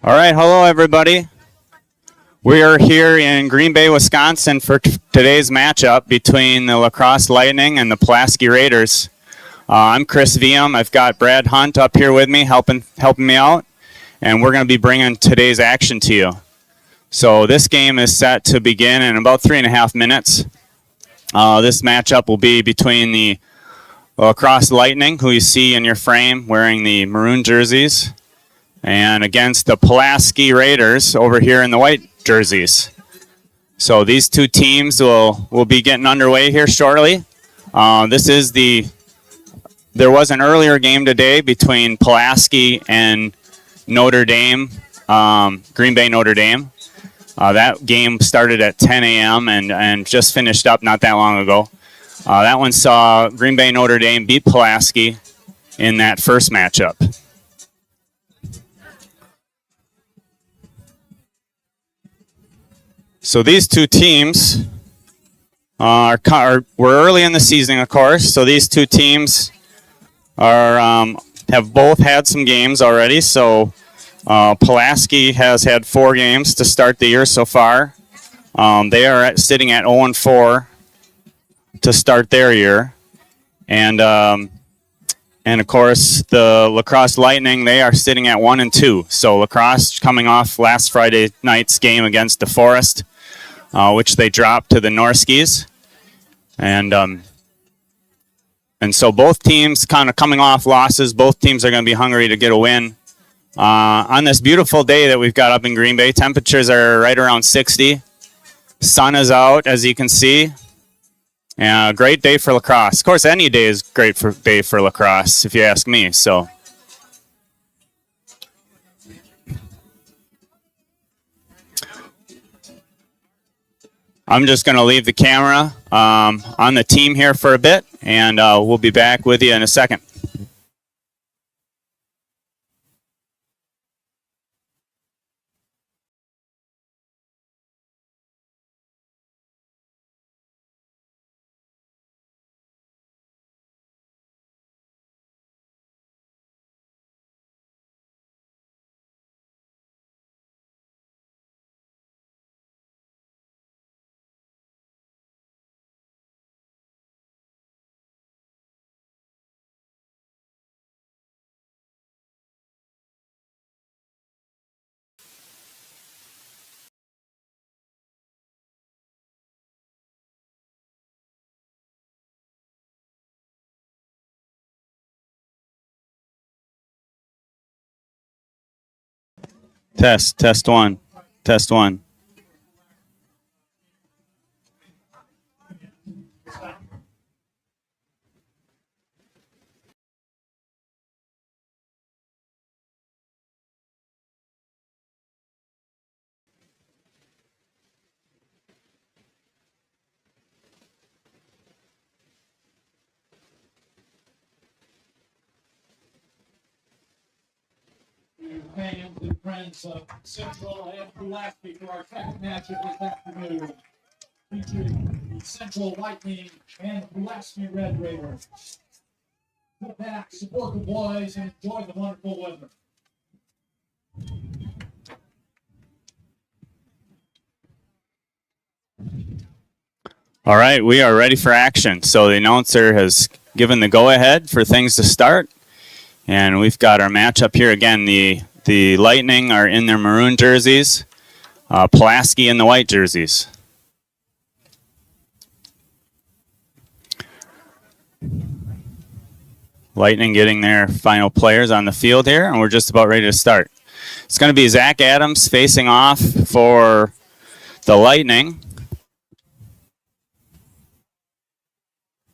All right, hello everybody. We are here in Green Bay, Wisconsin for today's matchup between the Lacrosse Lightning and the Pulaski Raiders. I'm Chris Viam. I've got Brad Hunt up here with me helping me out, and we're going to be bringing today's action to you. So this game is set to begin in about 3.5 minutes. This matchup will be between the Lacrosse Lightning, who you see in your frame wearing the maroon jerseys, and against the Pulaski Raiders over here in the white jerseys. So these two teams will be getting underway here shortly. There was an earlier game today between Pulaski and Notre Dame, Green Bay Notre Dame. That game started at 10 a.m. and just finished up not that long ago. That one saw Green Bay Notre Dame beat Pulaski in that first matchup. So these two teams were early in the season, of course. So these two teams have both had some games already. So Pulaski has had 4 games to start the year so far. They are sitting at 0-4 to start their year, and of course the Lacrosse Lightning, they are sitting at 1-2. So Lacrosse coming off last Friday night's game against DeForest, which they dropped to the Norskis, and so both teams kind of coming off losses. Both teams are going to be hungry to get a win. On this beautiful day that we've got up in Green Bay, temperatures are right around 60. Sun is out, as you can see. Great day for lacrosse. Of course, any day is great day for lacrosse, if you ask me. So, I'm just going to leave the camera on the team here for a bit, and we'll be back with you in a second. Test one. Test one. Fans and friends of Central and Pulaski for our second matchup this afternoon, featuring the Central Lightning and Pulaski Red Raiders. Sit back, support the boys, and enjoy the wonderful weather. All right, we are ready for action. So the announcer has given the go-ahead for things to start, and we've got our matchup here again. The Lightning are in their maroon jerseys, Pulaski in the white jerseys. Lightning getting their final players on the field here, and we're just about ready to start. It's going to be Zach Adams facing off for the Lightning,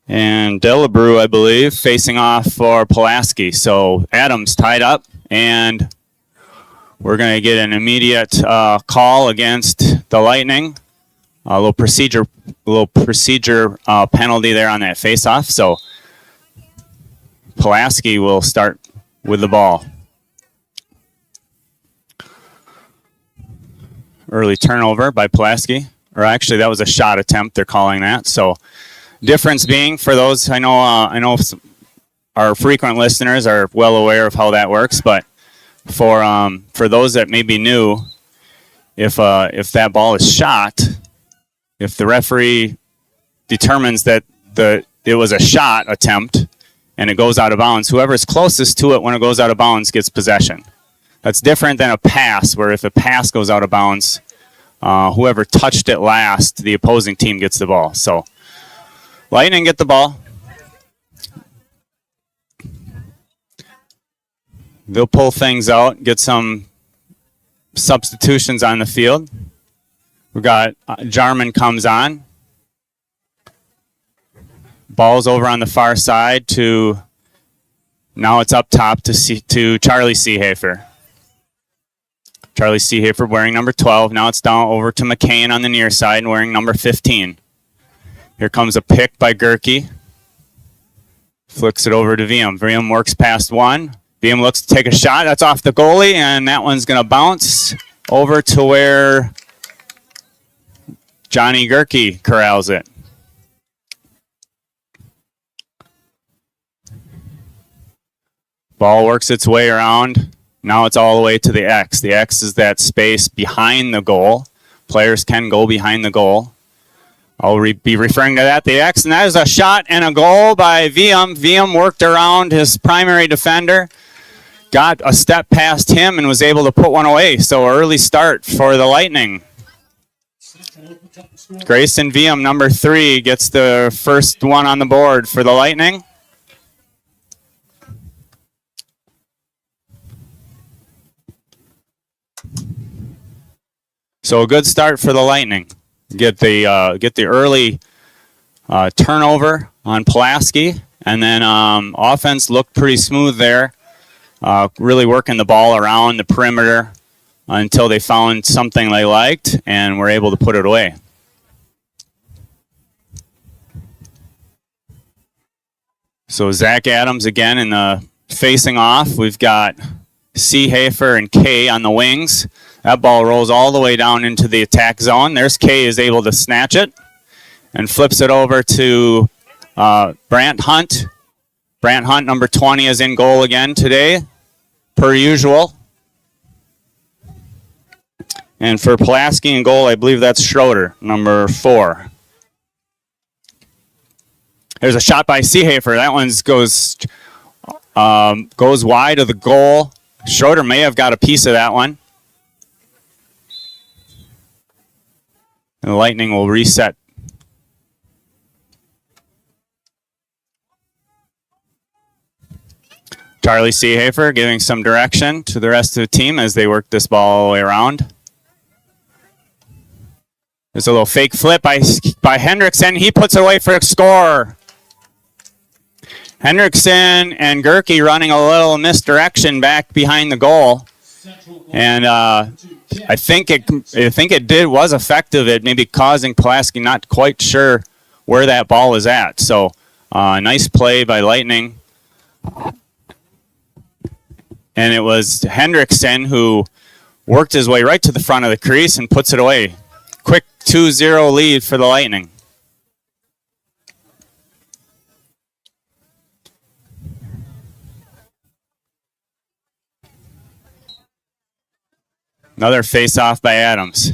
and Delabrew, I believe, facing off for Pulaski. So Adams tied up, and we're going to get an immediate call against the Lightning. A little procedure penalty there on that face-off. So Pulaski will start with the ball. Early turnover by Pulaski, or actually that was a shot attempt. They're calling that. So difference being, for those I know our frequent listeners are well aware of how that works, but for those that may be new, if that ball is shot, if the referee determines that it was a shot attempt and it goes out of bounds, whoever is closest to it when it goes out of bounds gets possession. That's different than a pass, where if a pass goes out of bounds, whoever touched it last, the opposing team gets the ball. So Lightning get the ball. They'll pull things out, get some substitutions on the field. We got Jarman comes on. Ball's over on the far side to, now it's up top to Charlie Seehafer. Charlie Seehafer wearing number 12. Now it's down over to McCain on the near side wearing number 15. Here comes a pick by Gerke. Flicks it over to Wiem. Wiem works past one. Wiem looks to take a shot. That's off the goalie, and that one's going to bounce over to where Johnny Gerke corrals it. Ball works its way around. Now it's all the way to the X. The X is that space behind the goal. Players can go behind the goal. I'll be referring to that, the X, and that is a shot and a goal by Wiem. Wiem worked around his primary defender, got a step past him, and was able to put one away. So early start for the Lightning. Grayson Wiem, number 3, gets the first one on the board for the Lightning. So a good start for the Lightning. Get the early turnover on Pulaski, and then offense looked pretty smooth there. Really working the ball around the perimeter until they found something they liked and were able to put it away. So Zach Adams again in the facing off. We've got Seehafer and Kay on the wings. That ball rolls all the way down into the attack zone. There's Kay is able to snatch it and flips it over to Brant Hunt. Brant Hunt, number 20, is in goal again today, per usual. And for Pulaski in goal, I believe that's Schroeder, number 4. There's a shot by Seehafer. That one goes wide of the goal. Schroeder may have got a piece of that one. And the Lightning will reset. Charlie Seehafer giving some direction to the rest of the team as they work this ball all the way around. There's a little fake flip by Hendrickson. He puts it away for a score. Hendrickson and Gerke running a little misdirection back behind the goal. And I think it was effective at maybe causing Pulaski, not quite sure where that ball was at. So nice play by Lightning. And it was Hendrickson who worked his way right to the front of the crease and puts it away. Quick 2-0 lead for the Lightning. Another face-off by Adams.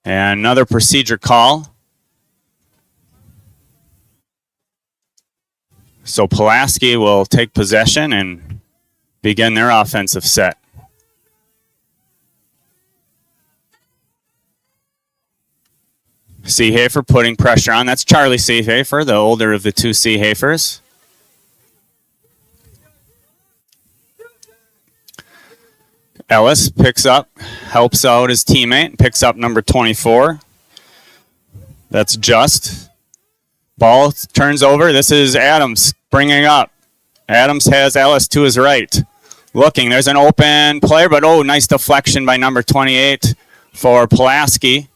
And another procedure call. So Pulaski will take possession and begin their offensive set. Seehafer putting pressure on. That's Charlie Seehafer, the older of the two Seehafers. Ellis picks up, helps out his teammate, picks up number 24. That's Just. Ball turns over. This is Adams bringing up. Adams has Ellis to his right. Looking, there's an open player, but nice deflection by number 28 for Pulaski.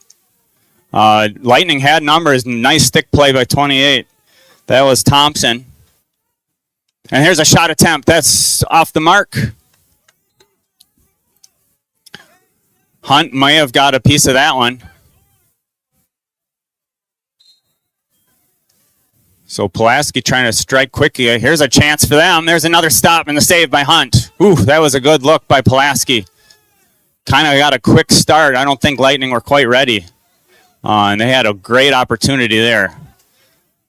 Lightning had numbers. Nice stick play by 28. That was Thompson. And here's a shot attempt. That's off the mark. Hunt may have got a piece of that one. So Pulaski trying to strike quickly. Here's a chance for them. There's another stop and the save by Hunt. Ooh, that was a good look by Pulaski. Kind of got a quick start. I don't think Lightning were quite ready. And they had a great opportunity there.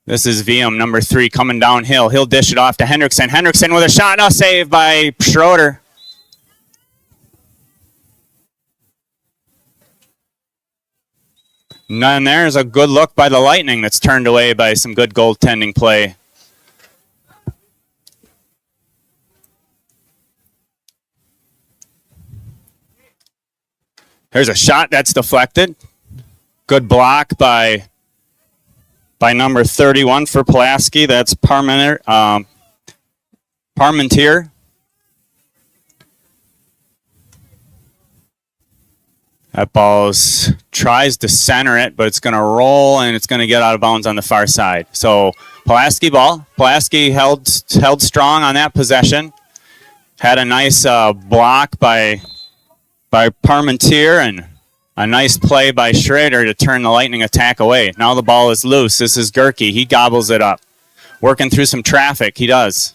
This is VM number 3 coming downhill. He'll dish it off to Hendrickson. Hendrickson with a shot. A save by Schroeder. And there's a good look by the Lightning that's turned away by some good goaltending play. Here's a shot that's deflected. Good block by number 31 for Pulaski. That's Parmentier. That ball tries to center it, but it's going to roll and it's going to get out of bounds on the far side. So Pulaski ball. Pulaski held strong on that possession. Had a nice block by Parmentier and a nice play by Schrader to turn the Lightning attack away. Now the ball is loose. This is Gerke. He gobbles it up. Working through some traffic. He does.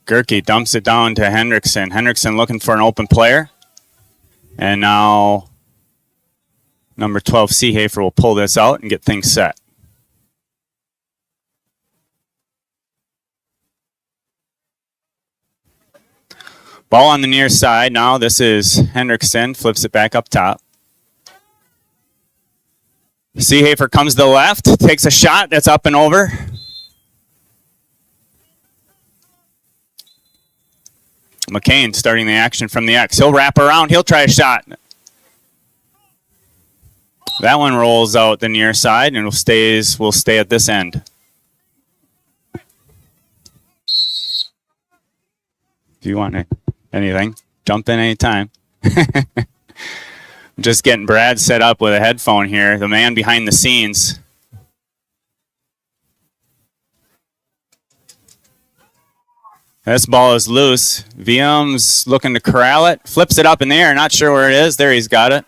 Gerke dumps it down to Hendrickson. Hendrickson looking for an open player. And now number 12, Seehafer, will pull this out and get things set. Ball on the near side. Now this is Hendrickson. Flips it back up top. Seehafer comes to the left. Takes a shot. That's up and over. McCain starting the action from the X. He'll wrap around. He'll try a shot. That one rolls out the near side and will stay at this end. If you want anything, jump in anytime. I'm just getting Brad set up with a headphone here, the man behind the scenes. This ball is loose. VM's looking to corral it. Flips it up in the air. Not sure where it is. There, he's got it.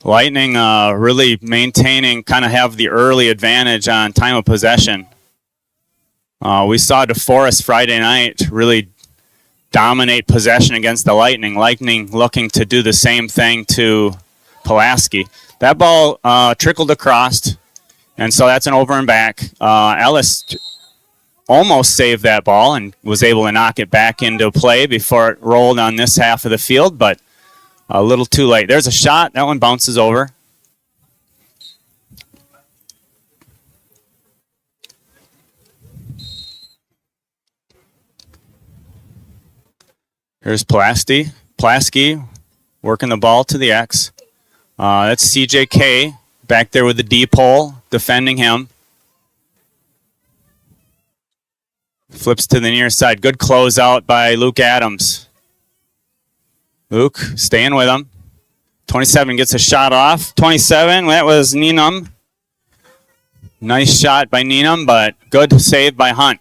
Lightning really maintaining, kind of have the early advantage on time of possession. We saw DeForest Friday night really dominate possession against the Lightning. Lightning looking to do the same thing to Pulaski. That ball trickled across, and so that's an over and back. Ellis almost saved that ball and was able to knock it back into play before it rolled on this half of the field, but a little too late. There's a shot. That one bounces over. Here's Pulaski working the ball to the X. That's CJK back there with the deep hole, defending him. Flips to the near side. Good closeout by Luke Adams. Luke staying with him. 27 gets a shot off. 27, that was Neenum. Nice shot by Neenum, but good save by Hunt.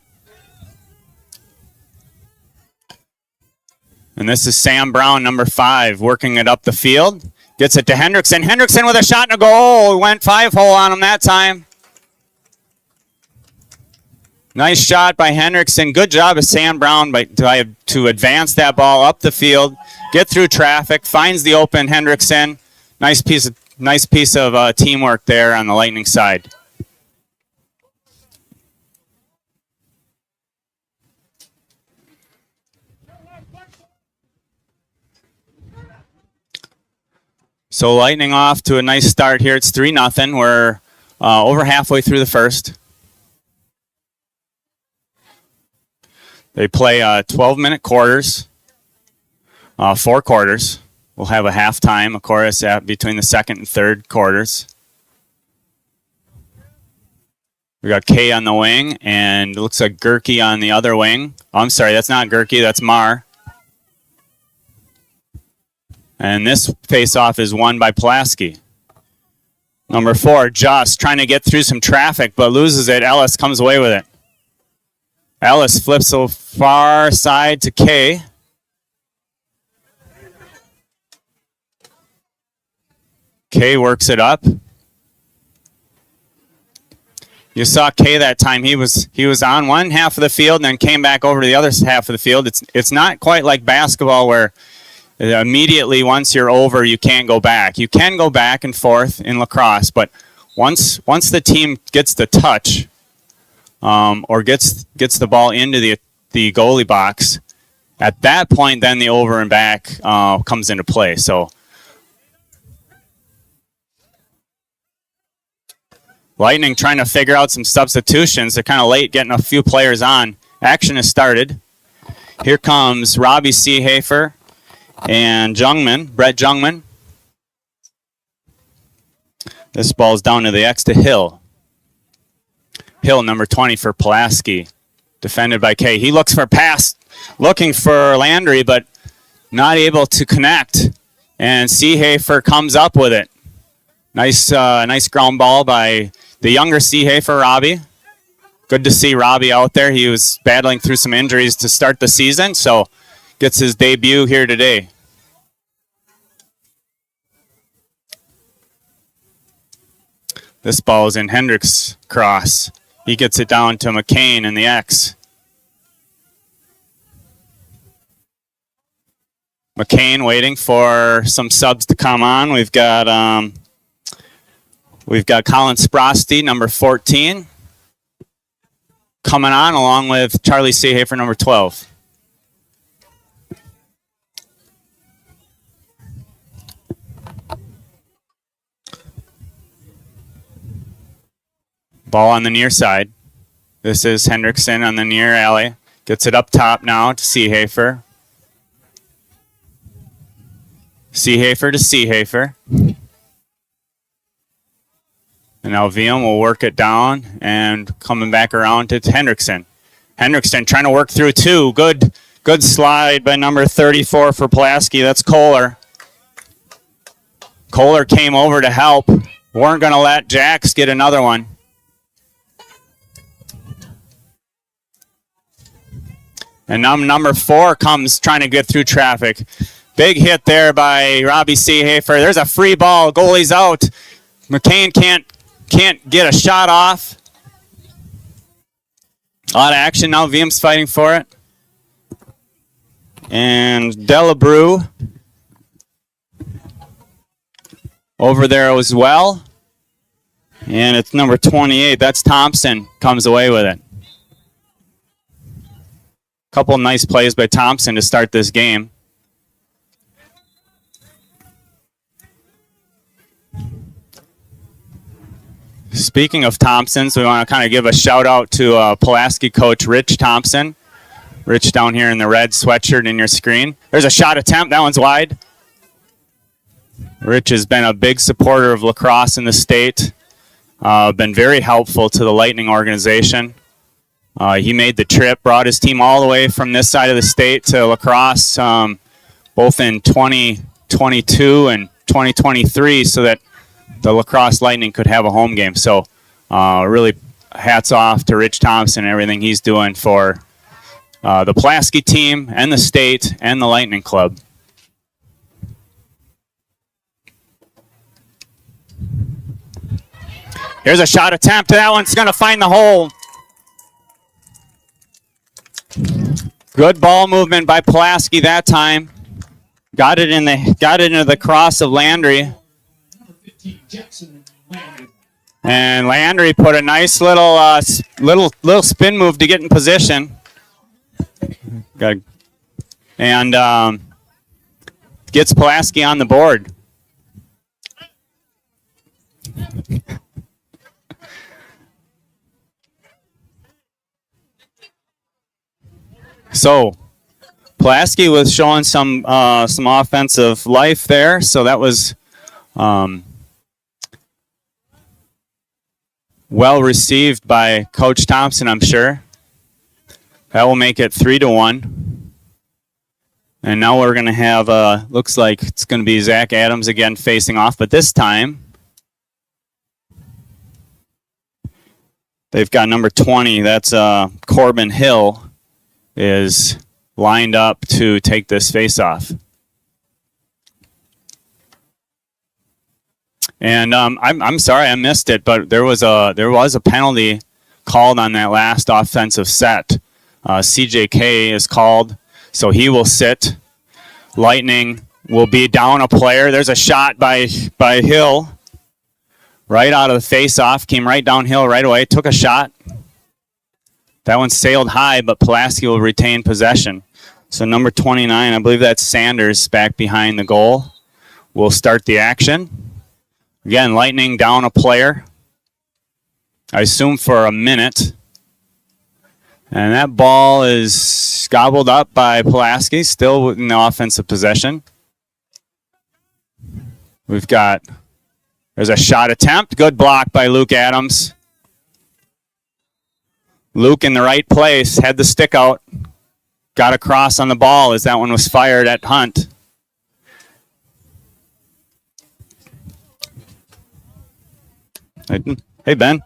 And this is Sam Brown, number 5, working it up the field. Gets it to Hendrickson. Hendrickson with a shot and a goal. Went 5-hole on him that time. Nice shot by Hendrickson. Good job of Sam Brown to advance that ball up the field, get through traffic, finds the open Hendrickson. Nice piece of teamwork there on the Lightning side. So Lightning off to a nice start here. It's 3-0. We're over halfway through the first. They play 12-minute quarters, 4 quarters. We'll have a halftime, of course, between the second and third quarters. We got Kay on the wing, and it looks like Gerke on the other wing. Oh, I'm sorry, that's not Gerke, that's Marr. And this face-off is won by Pulaski. Number 4, Just trying to get through some traffic, but loses it. Ellis comes away with it. Ellis flips the far side to Kay. Kay works it up. You saw Kay that time. He was on one half of the field and then came back over to the other half of the field. It's not quite like basketball where immediately once you're over you can't go back. You can go back and forth in lacrosse, but once the team gets the touch or gets the ball into the goalie box, at that point then the over and back comes into play. So Lightning trying to figure out some substitutions. They're kind of late getting a few players on. Action has started. Here comes Robbie Seehafer and Brett Jungman. This ball's down to the X to Hill. Hill, number 20 for Pulaski. Defended by Kay. He looks for a pass, looking for Landry, but not able to connect. And Seehafer comes up with it. Nice ground ball by the younger Seehafer, Robbie. Good to see Robbie out there. He was battling through some injuries to start the season, so gets his debut here today. This ball is in Hendricks' cross. He gets it down to McCain in the X. McCain waiting for some subs to come on. We've got Colin Sprosty, number 14, coming on along with Charlie Seehafer, number 12. Ball on the near side. This is Hendrickson on the near alley. Gets it up top now to Seehafer. Seehafer to Seehafer. And now VM will work it down and coming back around to Hendrickson. Hendrickson trying to work through two. Good slide by number 34 for Pulaski. That's Kohler. Kohler came over to help. Weren't going to let Jax get another one. And now number 4 comes trying to get through traffic. Big hit there by Robbie Seehafer. There's a free ball. Goalie's out. McCain can't get a shot off. A lot of action now. VM's fighting for it. And Delabrew over there as well. And it's number 28. That's Thompson. Comes away with it. Couple nice plays by Thompson to start this game. Speaking of Thompsons, we want to kind of give a shout out to Pulaski coach Rich Thompson. Rich down here in the red sweatshirt in your screen. There's a shot attempt. That one's wide. Rich has been a big supporter of lacrosse in the state. Been very helpful to the Lightning organization. He made the trip, brought his team all the way from this side of the state to lacrosse, both in 2022 and 2023, so that the Lacrosse Lightning could have a home game. So really hats off to Rich Thompson and everything he's doing for the Pulaski team and the state and the Lightning Club. Here's a shot attempt. That one's going to find the hole. Good ball movement by Pulaski that time. Got it into the cross of Landry. And Landry put a nice little spin move to get in position. And gets Pulaski on the board. So Pulaski was showing some offensive life there, so that was well received by Coach Thompson, I'm sure. That will make it 3-1. And now we're going to have, looks like it's going to be Zach Adams again facing off, but this time they've got number 20, that's Corbin Hill, is lined up to take this face-off. And I'm sorry I missed it, but there was a penalty called on that last offensive set. CJK is called, so he will sit. Lightning will be down a player. There's a shot by Hill, right out of the face-off. Came right downhill right away. Took a shot. That one sailed high, but Pulaski will retain possession. So number 29, I believe that's Sanders back behind the goal, will start the action. Again, Lightning down a player. I assume for a minute. And that ball is gobbled up by Pulaski, still in the offensive possession. There's a shot attempt. Good block by Luke Adams. Luke in the right place, had the stick out. Got a cross on the ball as that one was fired at Hunt. Hey, Ben.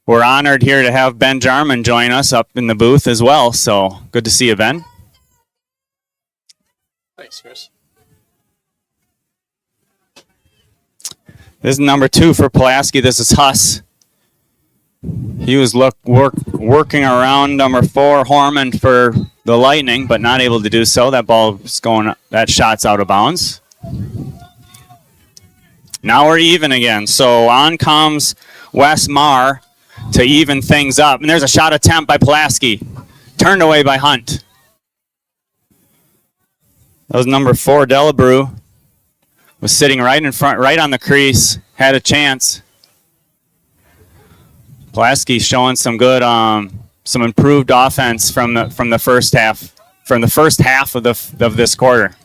We're honored here to have Ben Jarman join us up in the booth as well. So good to see you, Ben. Thanks, Chris. This is number 2 for Pulaski. This is Huss. He was working around number 4, Horman, for the Lightning, but not able to do so. That shot's out of bounds. Now we're even again. So on comes Wes Marr to even things up. And there's a shot attempt by Pulaski. Turned away by Hunt. That was number 4, Delabrew. Was sitting right in front, right on the crease. Had a chance. Pulaski showing some good, some improved offense from the first half, of this quarter.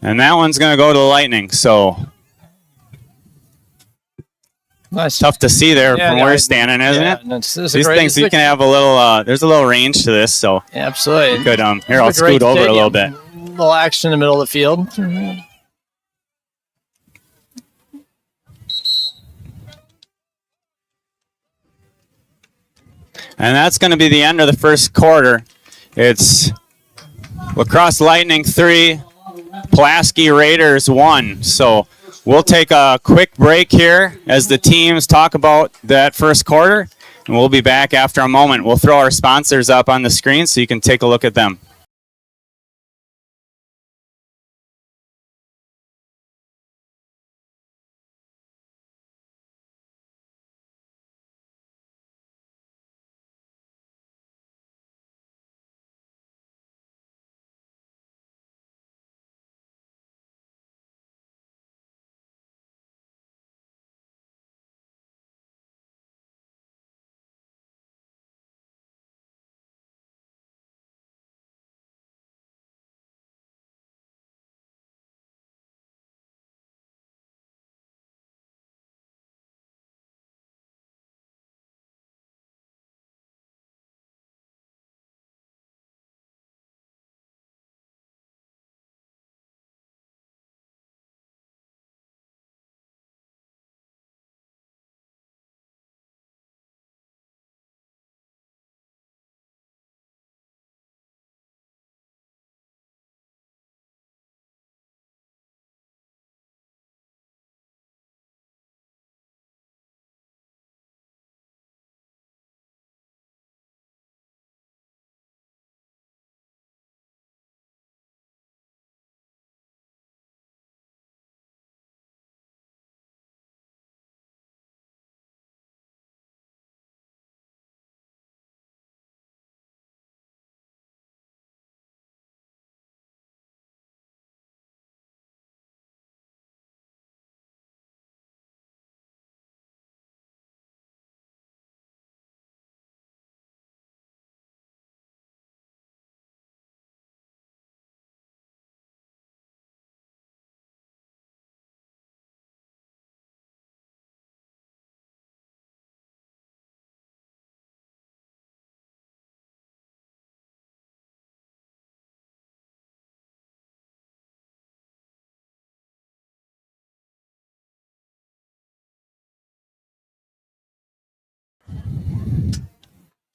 And that one's going to go to the Lightning. So Nice. Tough to see there from where you're standing, isn't it? These things you can have a little. There's a little range to this, so absolutely. Good. Here, I'll scoot over a little bit. Little action in the middle of the field. And that's going to be the end of the first quarter. It's Lacrosse Lightning 3, Pulaski Raiders 1. So we'll take a quick break here as the teams talk about that first quarter, and we'll be back after a moment. We'll throw our sponsors up on the screen so you can take a look at them.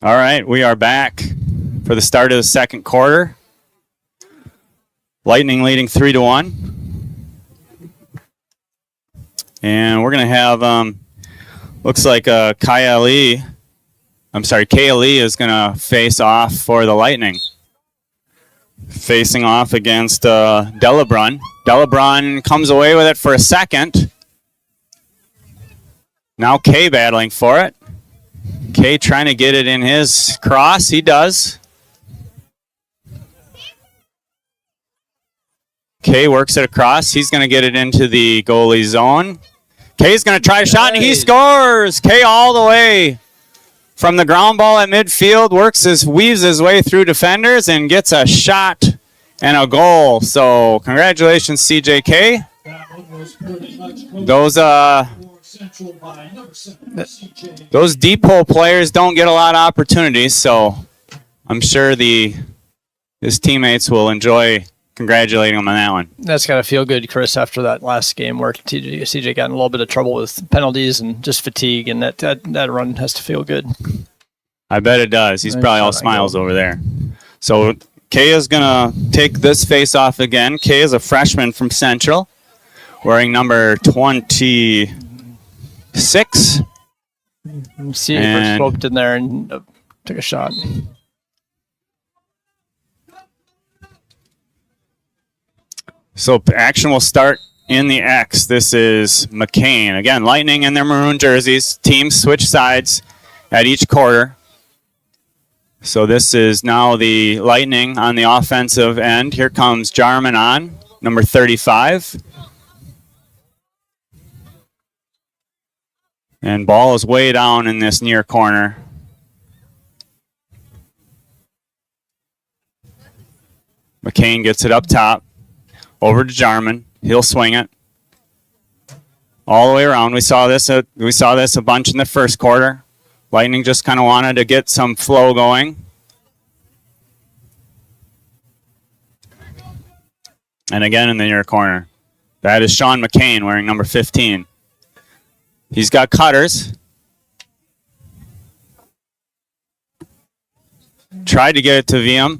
All right, we are back. for the start of the second quarter. Lightning leading 3-1. And we're going to have, looks like KLE is going to face off for the Lightning. Facing off against Dellebrun. Dellebrun comes away with it for a second. Now Kay battling for it. Kay trying to get it in his cross. He does. Kay works it across. He's going to get it into the goalie zone. Kay's going to try a shot, and he scores! Kay all the way from the ground ball at midfield, weaves his way through defenders, and gets a shot and a goal. So congratulations, CJK. Those deep hole players don't get a lot of opportunities, so I'm sure his teammates will enjoy congratulating him on that one. That's got to feel good, Chris, after that last game where CJ got in a little bit of trouble with penalties and just fatigue, and that run has to feel good. I bet it does. He's probably all smiles over there. So Kay is going to take this face-off again. Kay is a freshman from Central, wearing number 26. See if sloped in there and took a shot. So action will start in the X. This is McCain. Again, Lightning in their maroon jerseys. Teams switch sides at each quarter. So this is now the Lightning on the offensive end. Here comes Jarman on, number 35. And ball is way down in this near corner. McCain gets it up top. Over to Jarman. He'll swing it all the way around. We saw this a bunch in the first quarter. Lightning just kind of wanted to get some flow going. And again in the near corner. That is Sean McCain wearing number 15. He's got cutters. Tried to get it to VM.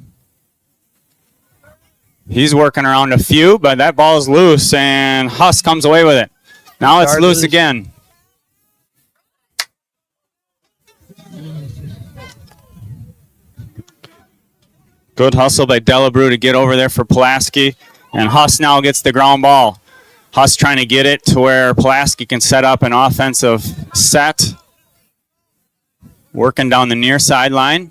He's working around a few, but that ball is loose, and Huss comes away with it. Now it's loose again. Good hustle by Delabrew to get over there for Pulaski, and Huss now gets the ground ball. Huss trying to get it to where Pulaski can set up an offensive set. Working down the near sideline.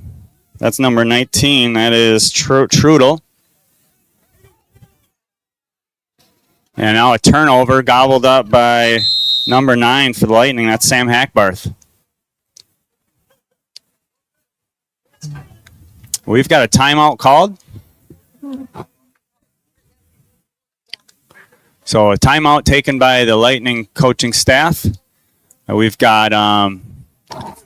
That's number 19. That is Trudel. And now a turnover gobbled up by number 9 for the Lightning. That's Sam Hackbarth. We've got a timeout called. So a timeout taken by the Lightning coaching staff. We've got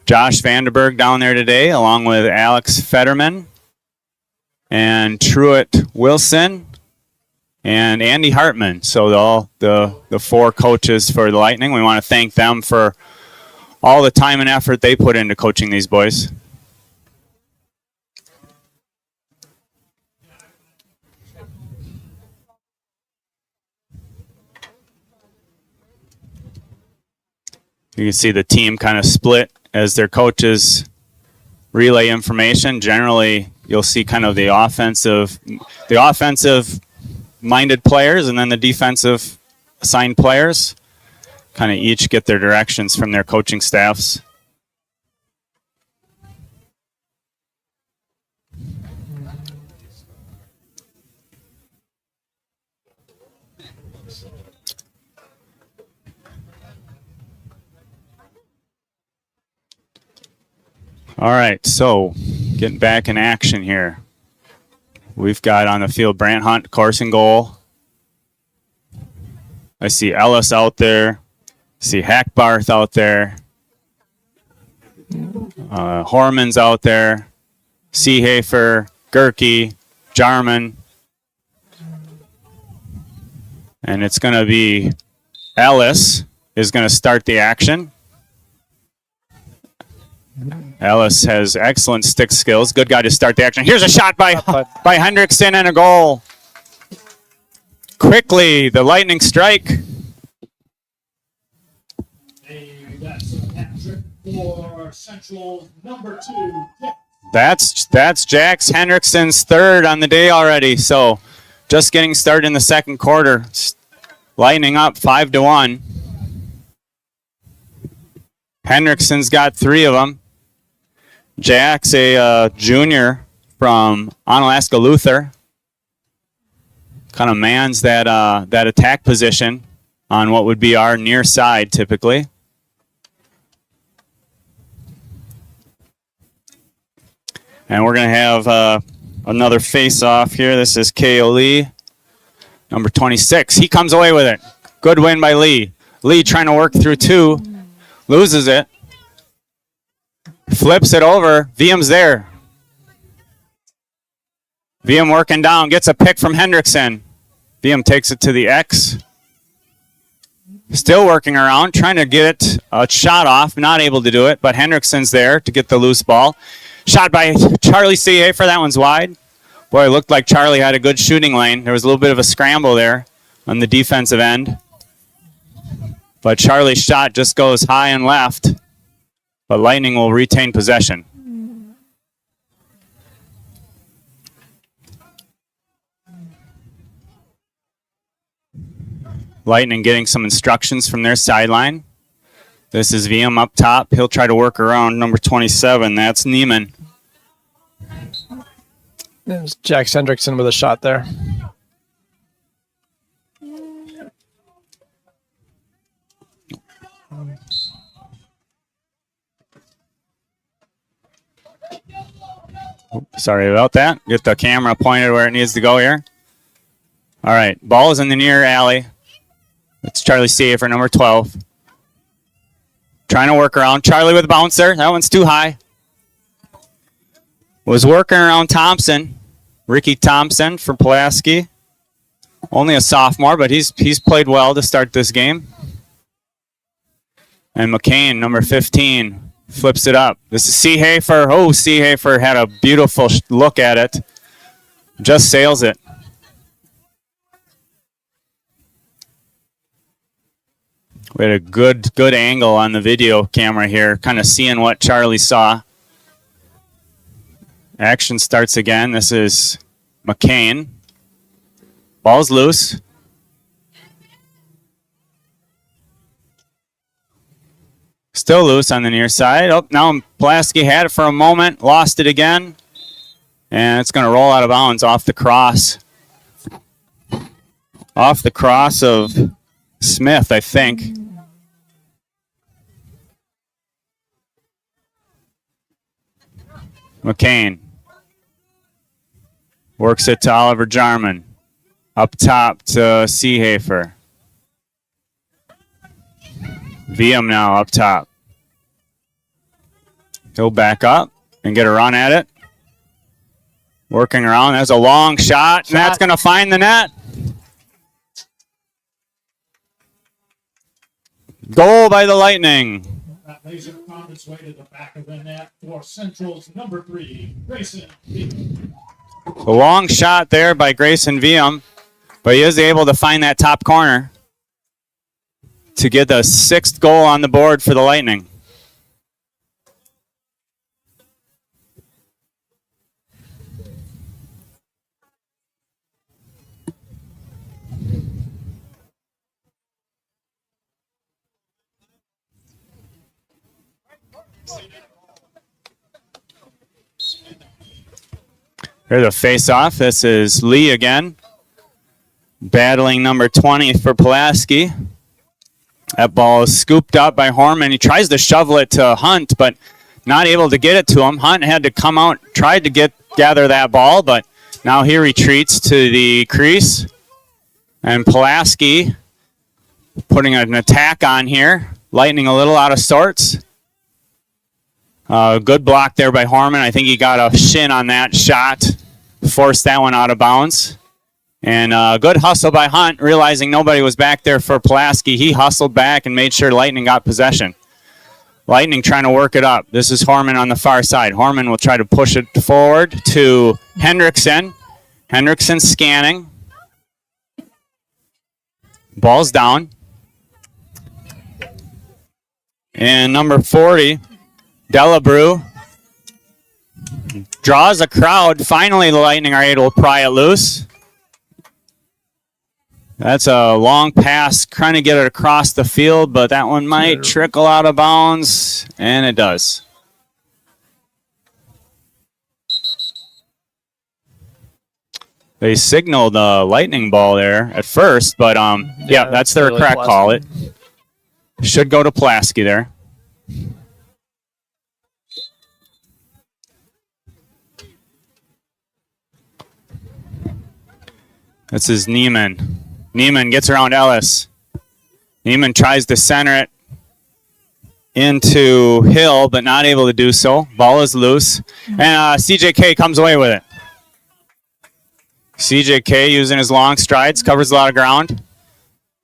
Josh Vanderberg down there today, along with Alex Fetterman and Truett Wilson and Andy Hartman. So the four coaches for the Lightning, we want to thank them for all the time and effort they put into coaching these boys. You can see the team kind of split as their coaches relay information. Generally, you'll see kind of the offensive-minded players and then the defensive assigned players kind of each get their directions from their coaching staffs. All right, so getting back in action here. We've got on the field Brant Hunt, course and goal. I see Ellis out there. I see Hackbarth out there. Horman's out there. Seehafer, Gerke, Jarman. And it's going to be Ellis is going to start the action. Ellis has excellent stick skills. Good guy to start the action. Here's a shot by Hendrickson and a goal. Quickly, the Lightning strike. That's a hat trick for Central number 2. That's Jax Hendrickson's third on the day already. So just getting started in the second quarter. Lightning up 5-1. Hendrickson's got 3 of them. Jax, a junior from Onalaska Luther, kind of mans that attack position on what would be our near side typically. And we're going to have another face-off here. This is K.O. Lee, number 26. He comes away with it. Good win by Lee. Lee trying to work through 2, loses it. Flips it over. VM's there. VM working down. Gets a pick from Hendrickson. VM takes it to the X. Still working around. Trying to get a shot off. Not able to do it. But Hendrickson's there to get the loose ball. Shot by Charlie C.A. for that one's wide. Boy, it looked like Charlie had a good shooting lane. There was a little bit of a scramble there on the defensive end. But Charlie's shot just goes high and left. But Lightning will retain possession. Lightning getting some instructions from their sideline. This is VM up top. He'll try to work around number 27. That's Neiman. There's Jax Hendrickson with a shot there. Sorry about that. Get the camera pointed where it needs to go here. All right, ball is in the near alley. It's Charlie C. for number 12. Trying to work around. Charlie with a bouncer. That one's too high. Was working around Thompson. Ricky Thompson for Pulaski. Only a sophomore, but he's played well to start this game. And McCain, number 15, flips it up. This is Seehafer. Oh, Seehafer had a beautiful look at it. Just sails it. We had a good angle on the video camera here, kind of seeing what Charlie saw. Action starts again. This is McCain. Ball's loose. Still loose on the near side. Oh, now Pulaski had it for a moment, lost it again. And it's going to roll out of bounds off the cross. Off the cross of Smith, I think. McCain works it to Oliver Jarman. Up top to Seehafer. VM now up top. He'll back up and get a run at it. Working around. That's a long shot, and that's going to find the net. Goal by the Lightning. That laser found its way to the back of the net for Central's number 3, Grayson. A long shot there by Grayson VM, but he is able to find that top corner to get the 6th goal on the board for the Lightning. Here's a face-off. This is Lee again, battling number 20 for Pulaski. That ball is scooped up by Horman. He tries to shovel it to Hunt, but not able to get it to him. Hunt had to come out, tried to gather that ball, but now he retreats to the crease. And Pulaski putting an attack on here. Lightning a little out of sorts. Good block there by Horman. I think he got a shin on that shot. Forced that one out of bounds. And good hustle by Hunt, realizing nobody was back there for Pulaski. He hustled back and made sure Lightning got possession. Lightning trying to work it up. This is Horman on the far side. Horman will try to push it forward to Hendrickson. Hendrickson scanning. Ball's down. And number 40, Delabrew, draws a crowd. Finally, the Lightning are able to pry it loose. That's a long pass, trying to get it across the field, but that one might trickle out of bounds, and it does. They signaled the Lightning ball there at first, but yeah, that's their correct call. It should go to Pulaski there. This is Neiman. Neiman gets around Ellis. Neiman tries to center it into Hill, but not able to do so. Ball is loose. And CJK comes away with it. CJK using his long strides, covers a lot of ground.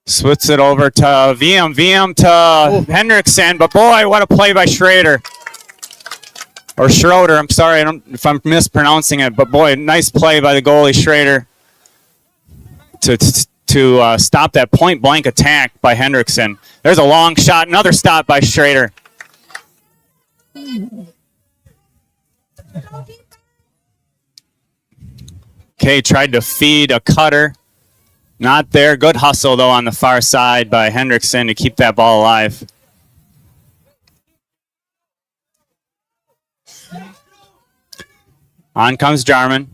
Splits it over to VM. VM to Hendrickson, but boy, what a play by Schrader. Or Schroeder, I'm sorry if I'm mispronouncing it, but boy, nice play by the goalie Schrader to stop that point-blank attack by Hendrickson. There's a long shot, another stop by Schrader. Okay, tried to feed a cutter. Not there. Good hustle, though, on the far side by Hendrickson to keep that ball alive. On comes Jarman.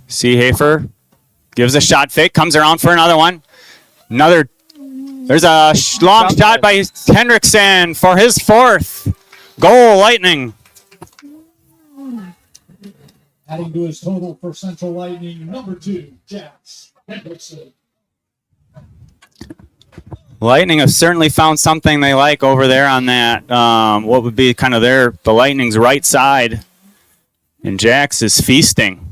Seehafer gives a shot fake, comes around for another one. There's a long shot by Hendrickson for his fourth goal, Lightning. Adding to his total for Central Lightning, number 2, Jax Hendrickson. Lightning have certainly found something they like over there on that, what would be kind of the Lightning's right side. And Jax is feasting.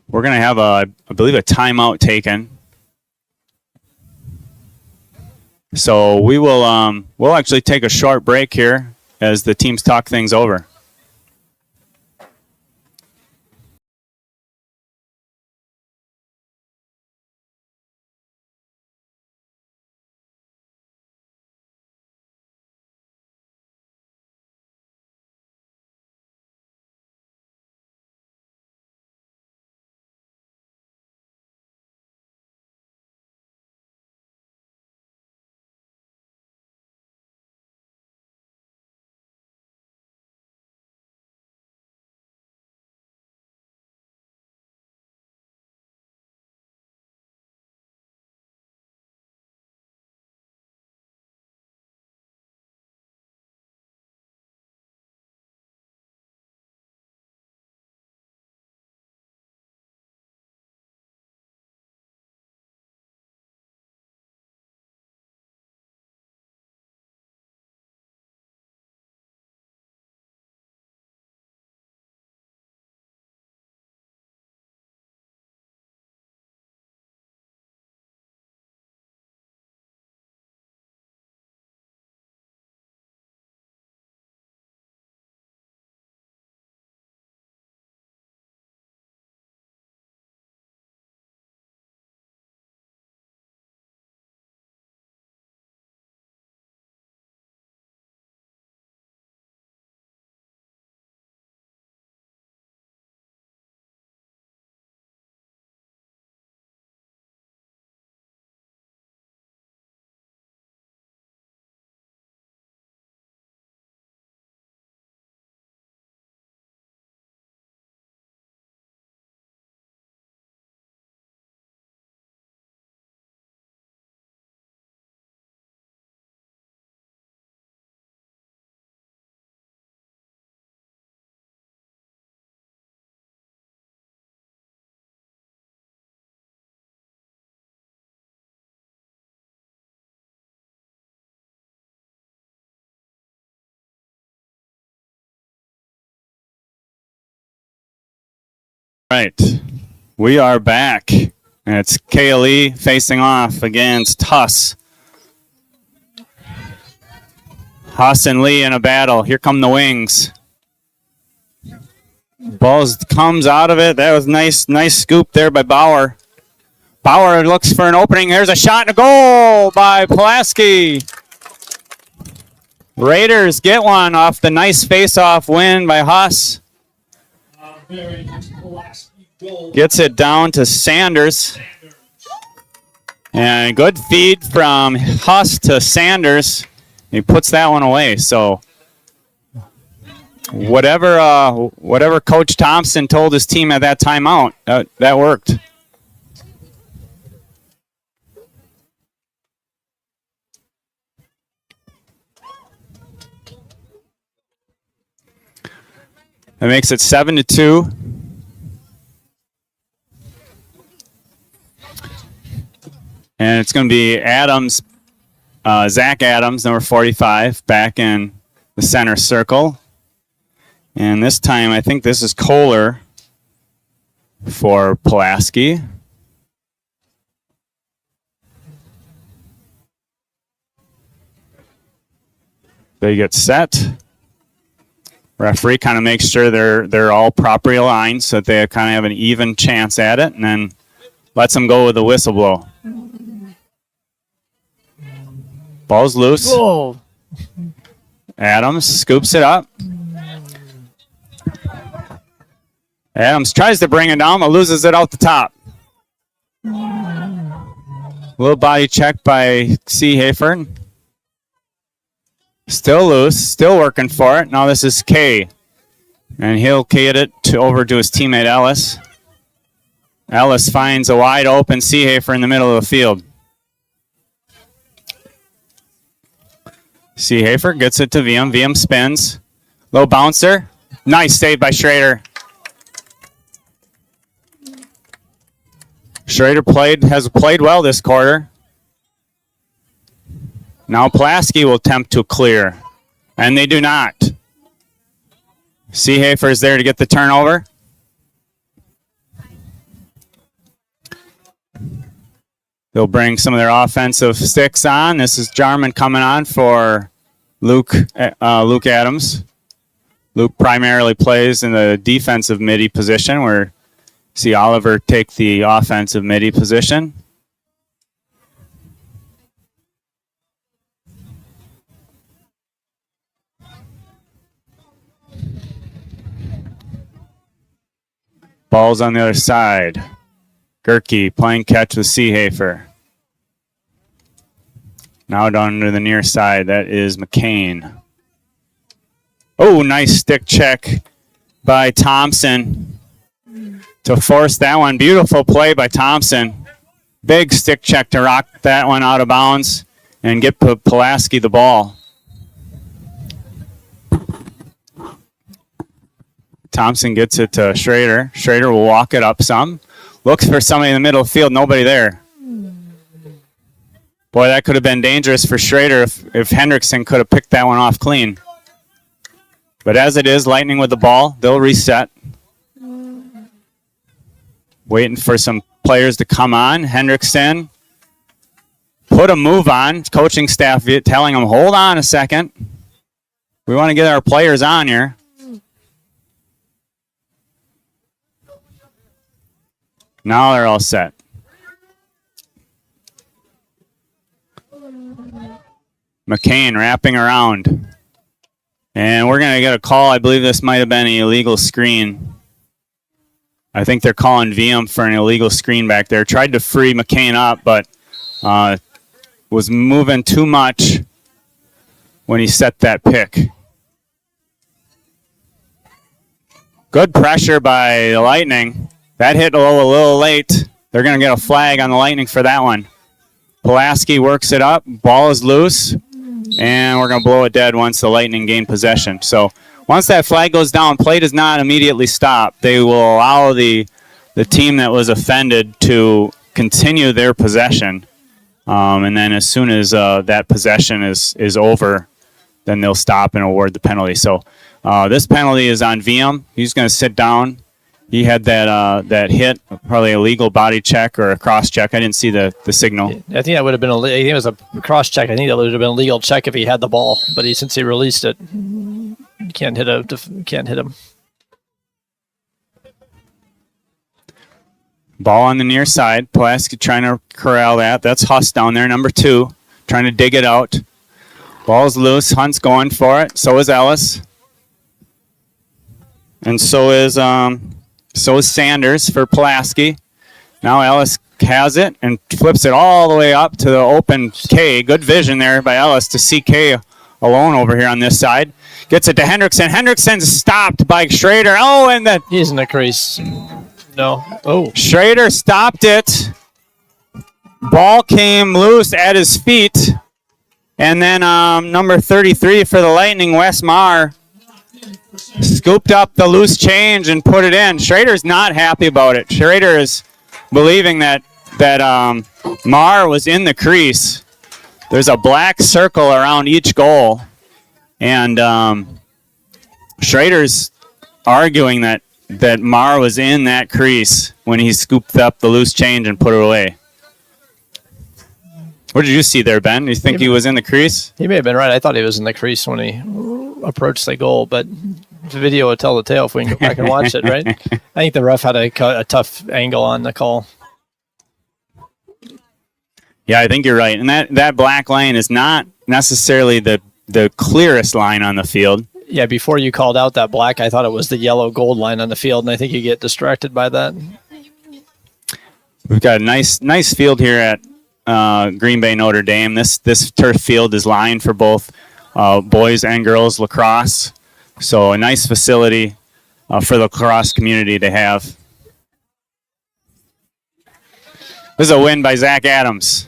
We're going to have, I believe, a timeout taken. So we'll actually take a short break here as the teams talk things over. Right, we are back. And it's KLE facing off against Huss. Huss and Lee in a battle. Here come the wings. Ball comes out of it. That was nice scoop there by Bauer. Bauer looks for an opening. There's a shot and a goal by Pulaski. Raiders get one off the nice face-off win by Huss. Very nice Pulaski goal. Gets it down to Sanders. And good feed from Huss to Sanders. He puts that one away. So whatever Coach Thompson told his team at that timeout, that worked. That makes it 7-2. And it's going to be Adams, Zach Adams, number 45, back in the center circle. And this time, I think this is Kohler for Pulaski. They get set. Referee kind of makes sure they're all properly aligned so that they kind of have an even chance at it, and then lets them go with the whistle blow. Ball's loose. Whoa. Adams scoops it up. Adams tries to bring it down, but loses it out the top. Little body check by Seehafer. Still loose, still working for it. Now this is K. And he'll key it over to his teammate Ellis. Ellis finds a wide open Seehafer in the middle of the field. Seehafer gets it to VM. VM spins. Low bouncer. Nice save by Schrader. Schrader has played well this quarter. Now Pulaski will attempt to clear, and they do not. Seehafer is there to get the turnover. They'll bring some of their offensive sticks on. This is Jarman coming on for Luke Adams. Luke primarily plays in the defensive midi position, where see Oliver take the offensive midi position. Ball's on the other side. Gerke playing catch with Seehafer. Now down to the near side. That is McCain. Oh, nice stick check by Thompson to force that one. Beautiful play by Thompson. Big stick check to rock that one out of bounds and get Pulaski the ball. Thompson gets it to Schrader. Schrader will walk it up some. Looks for somebody in the middle of the field. Nobody there. Boy, that could have been dangerous for Schrader if Hendrickson could have picked that one off clean. But as it is, Lightning with the ball. They'll reset. Waiting for some players to come on. Hendrickson put a move on. Coaching staff telling him, hold on a second. We want to get our players on here. Now they're all set. McCain wrapping around. And we're going to get a call. I believe this might have been an illegal screen. I think they're calling VM for an illegal screen back there. Tried to free McCain up, but was moving too much when he set that pick. Good pressure by the Lightning. That hit a little late. They're going to get a flag on the Lightning for that one. Pulaski works it up. Ball is loose. And we're going to blow it dead once the Lightning gain possession. So once that flag goes down, play does not immediately stop. They will allow the team that was offended to continue their possession. And then as soon as that possession is over, then they'll stop and award the penalty. So this penalty is on VM. He's going to sit down. He had that hit, probably a legal body check or a cross check. I didn't see the signal. I think that would have been I think it was a cross check. I think that would have been a legal check if he had the ball, but since he released it, you can't hit him. Ball on the near side. Pulaski trying to corral that. That's Huss down there, number 2, trying to dig it out. Ball's loose. Hunt's going for it. So is Ellis. And so is Sanders for Pulaski. Now Ellis has it and flips it all the way up to the open K. Good vision there by Ellis to see K alone over here on this side. Gets it to Hendrickson. Hendrickson's stopped by Schrader. Oh, and he's in the crease. No. Oh. Schrader stopped it. Ball came loose at his feet. And then number 33 for the Lightning, Wes Marr, scooped up the loose change and put it in. Schrader's not happy about it. Schrader is believing that Marr was in the crease. There's a black circle around each goal. And Schrader's arguing that Marr was in that crease when he scooped up the loose change and put it away. What did you see there, Ben? Do you think he was in the crease? He may have been right. I thought he was in the crease when he approached the goal, but the video will tell the tale if we can go back and watch it, right? I think the ref had a tough angle on the call. Yeah, I think you're right. And that black line is not necessarily the clearest line on the field. Yeah, before you called out that black, I thought it was the yellow gold line on the field, and I think you get distracted by that. We've got a nice field here at Green Bay Notre Dame. This turf field is lined for both boys and girls lacrosse. So a nice facility for the lacrosse community to have. This is a win by Zach Adams.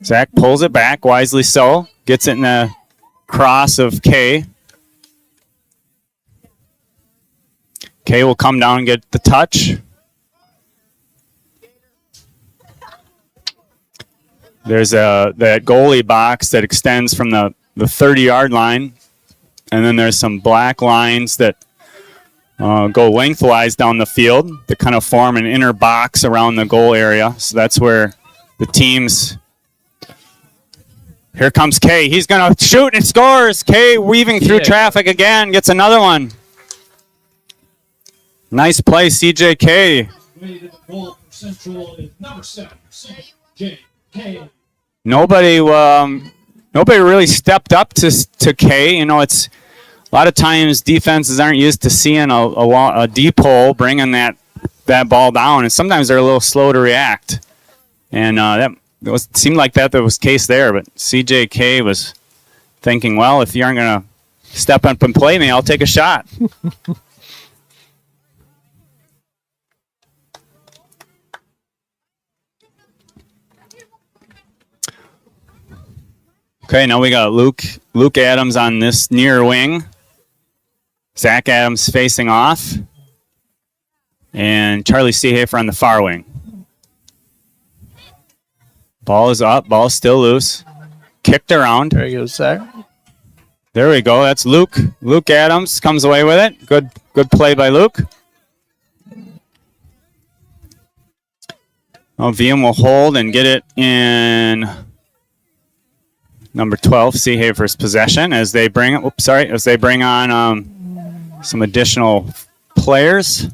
Zach pulls it back, wisely so. Gets it in the cross of Kay. Kay will come down and get the touch. There's that goalie box that extends from the 30-yard line. And then there's some black lines that go lengthwise down the field that kind of form an inner box around the goal area. So that's where the teams... Here comes Kay. He's going to shoot and scores. Kay weaving through traffic again. Gets another one. Nice play, CJK. Nobody really stepped up to Kay. You know, it's a lot of times defenses aren't used to seeing a deep hole bringing that ball down, and sometimes they're a little slow to react. And seemed like that was the case there, but CJK was thinking, well, if you aren't going to step up and play me, I'll take a shot. Okay, now we got Luke Adams on this near wing. Zach Adams facing off. And Charlie Seehafer on the far wing. Ball is up. Ball is still loose. Kicked around. There he goes, Zach. There we go. That's Luke. Luke Adams comes away with it. Good play by Luke. VM will hold and get it in number 12, Seehafer's possession as they bring on some additional players.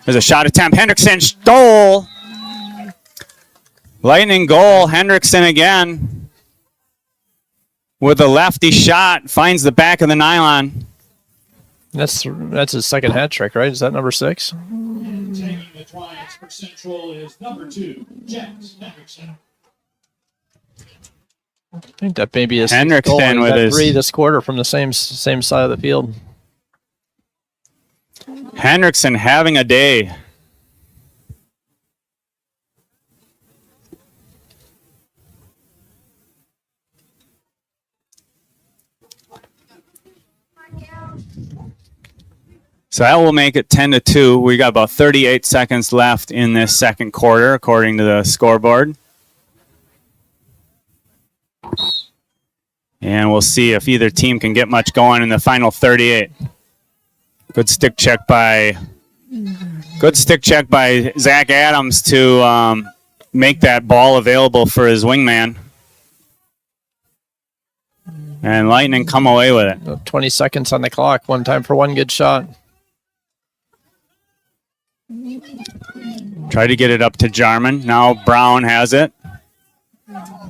There's a shot attempt. Hendrickson stole. Lightning goal. Hendrickson again with a lefty shot. Finds the back of the nylon. That's his second hat trick, right? Is that number 6? Taking the tries for Central is number 2, Jax Hendrickson. I think that maybe is Hendrickson with his 3 this quarter from the same side of the field. Hendrickson having a day. So that will make it 10-2. We got about 38 seconds left in this second quarter, according to the scoreboard. And we'll see if either team can get much going in the final 38. Good stick check by Good stick check by Zach Adams to make that ball available for his wingman. And Lightning come away with it. 20 seconds on the clock. One time for one good shot. Try to get it up to Jarman. Now Brown has it.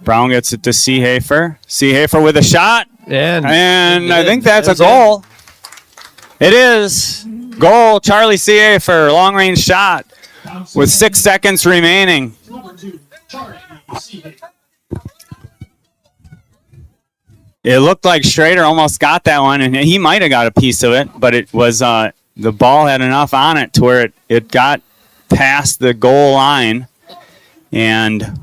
Brown gets it to Seehafer. Seehafer with a shot. And I think that's a goal. It is. Goal, Charlie Seehafer. Long-range shot with 6 seconds remaining. Number 2, Charlie C. It looked like Schrader almost got that one, and he might have got a piece of it, but it was the ball had enough on it to where it got past the goal line and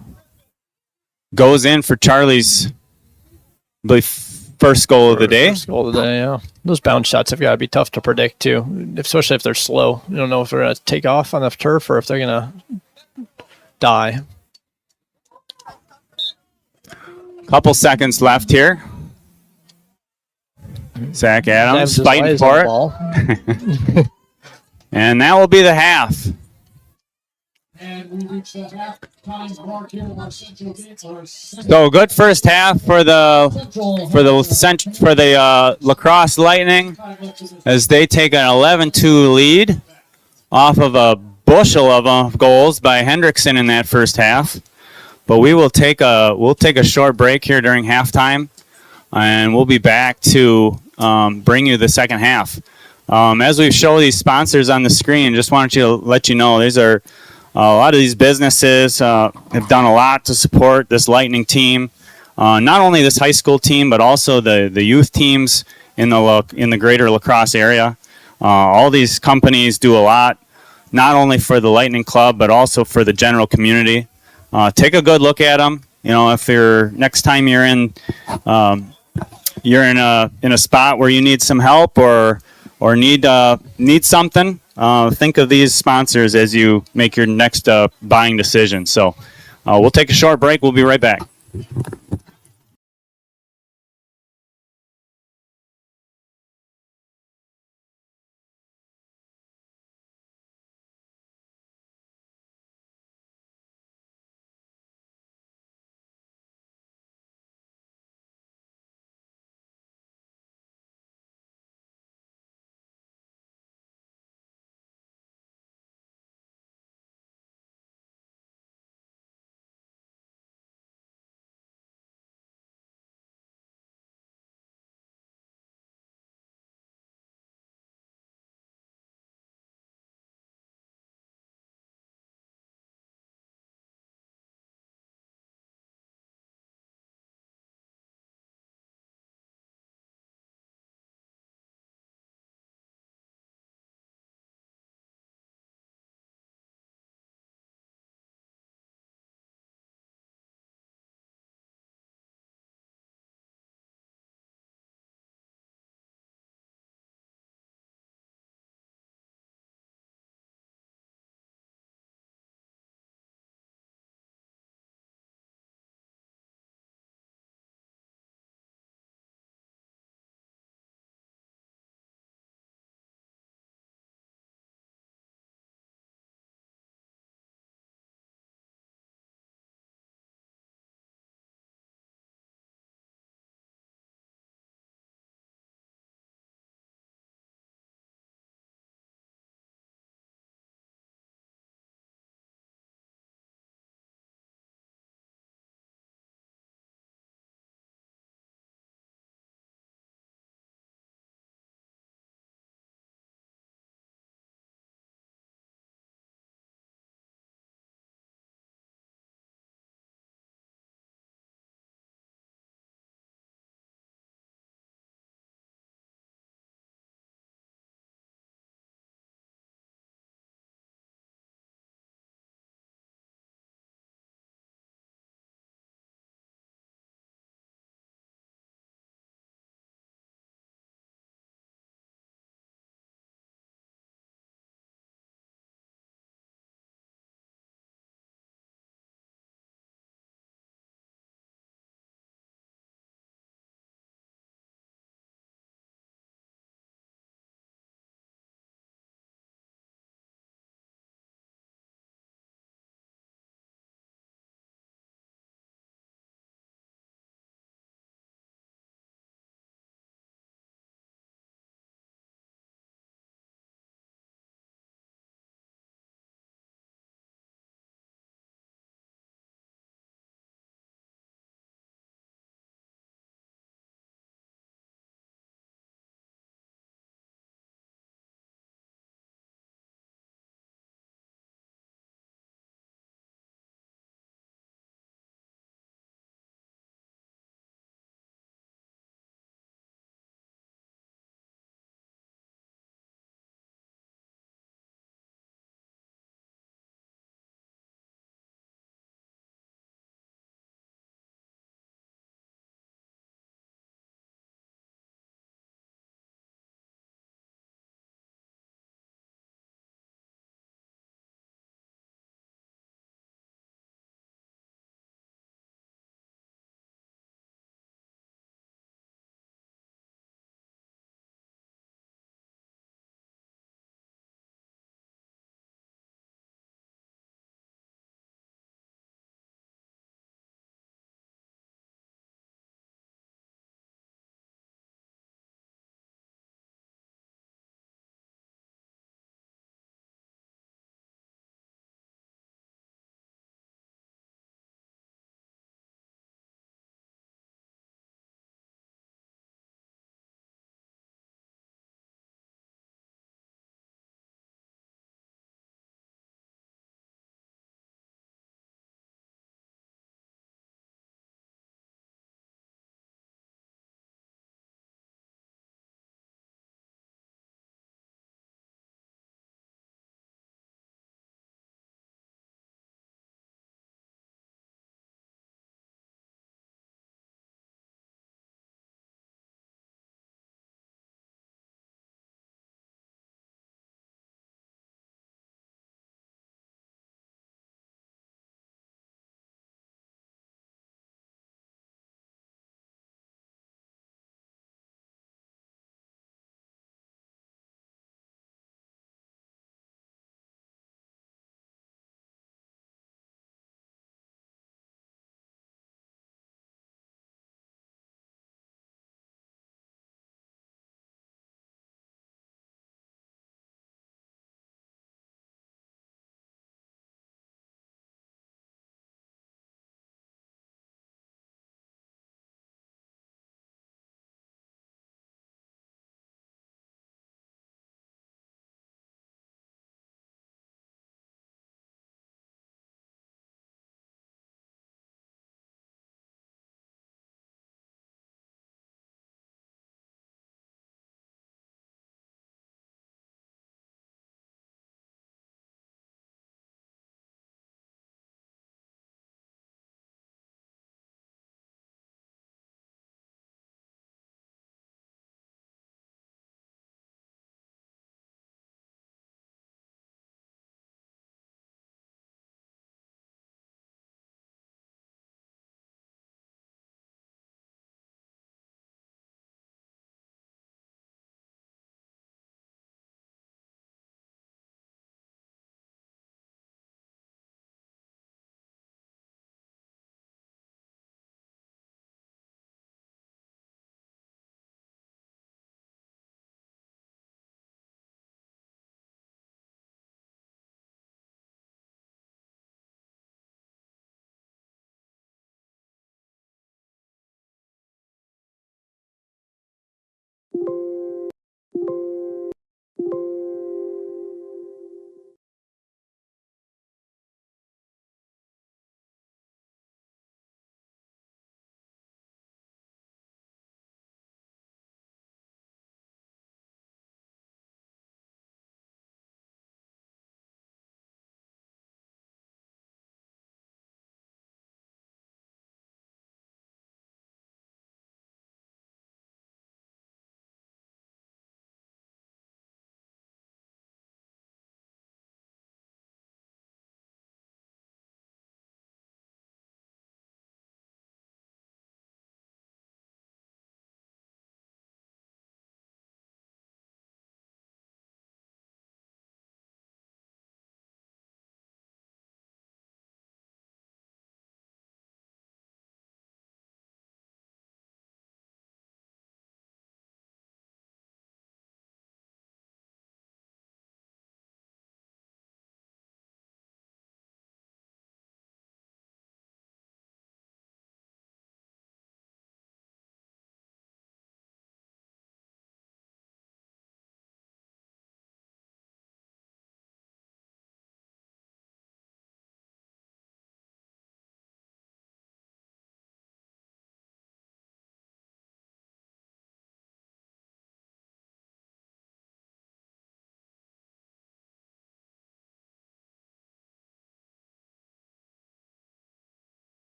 goes in for Charlie's first goal of the day. First goal of the day, yeah. Those bounce shots have got to be tough to predict, too, especially if they're slow. You don't know if they're going to take off on the turf or if they're going to die. Couple seconds left here. Zach Adams fighting for it. And that will be the half. And we reach the half-time mark here of our Central game. So good first half for the Lacrosse Lightning as they take an 11-2 lead off of a bushel of goals by Hendrickson in that first half. But we'll take a short break here during halftime, and we'll be back to bring you the second half. As we show these sponsors on the screen, just wanted to let you know these are a lot of these businesses have done a lot to support this Lightning team. Not only this high school team, but also the youth teams in the greater Lacrosse area. All these companies do a lot, not only for the Lightning Club, but also for the general community. Take a good look at them. You know, if you're next time you're in a spot where you need some help or need something, think of these sponsors as you make your next buying decision. So we'll take a short break. We'll be right back.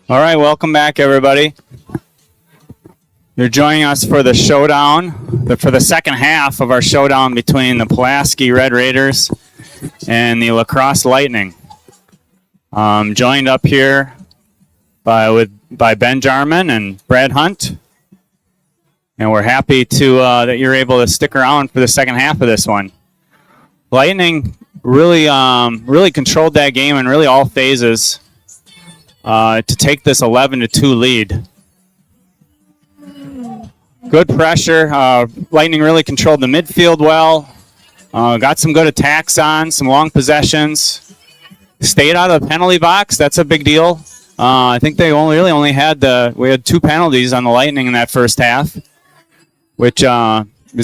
All right, welcome back, everybody. You're joining us for the showdown, for the second half of our showdown between the Pulaski Red Raiders and the Lacrosse Lightning. Joined up here by Ben Jarman and Brad Hunt, and we're happy to that you're able to stick around for the second half of this one. Lightning really controlled that game in really all phases to take this 11-2 lead. Good pressure. Lightning really controlled the midfield well. Got some good attacks on, some long possessions. Stayed out of the penalty box. That's a big deal. I think they only had we had 2 penalties on the Lightning in that first half, which is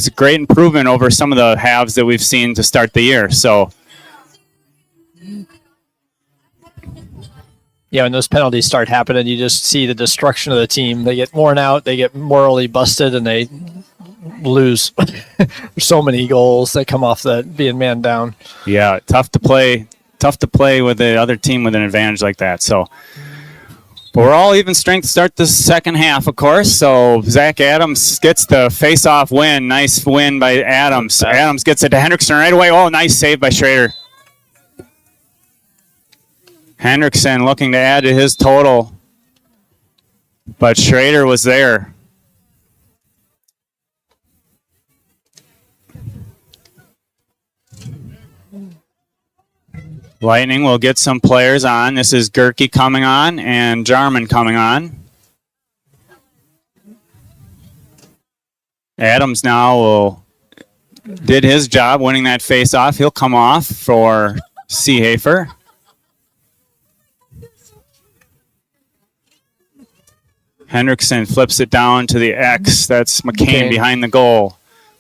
a great improvement over some of the halves that we've seen to start the year. So. Yeah, when those penalties start happening, you just see the destruction of the team. They get worn out, they get morally busted, and they lose. There's so many goals that come off that being man down. Yeah, tough to play with the other team with an advantage like that. So, but we're all even strength to start the second half, of course. So Zach Adams gets the face-off win. Nice win by Adams. Adams gets it to Hendrickson right away. Oh, nice save by Schrader. Hendrickson looking to add to his total, but Schrader was there. Lightning will get some players on. This is Gerke coming on and Jarman coming on. Adams now did his job winning that face-off. He'll come off for Seehafer. Hendrickson flips it down to the X. That's McCain behind the goal.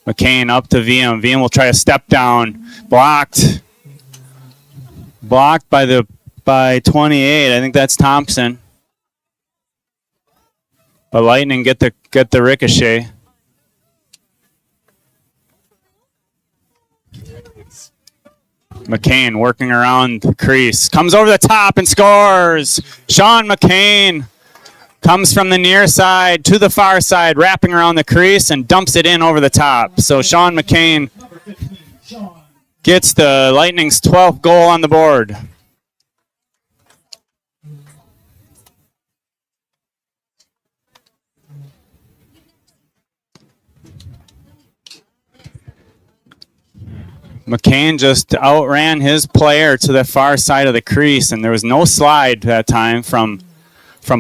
McCain up to VM. VM will try a step down. Blocked. Blocked by 28. I think that's Thompson. But Lightning get the ricochet. McCain working around the crease. Comes over the top and scores. Sean McCain. Comes from the near side to the far side, wrapping around the crease and dumps it in over the top. So Sean McCain gets the Lightning's 12th goal on the board. McCain just outran his player to the far side of the crease, and there was no slide that time from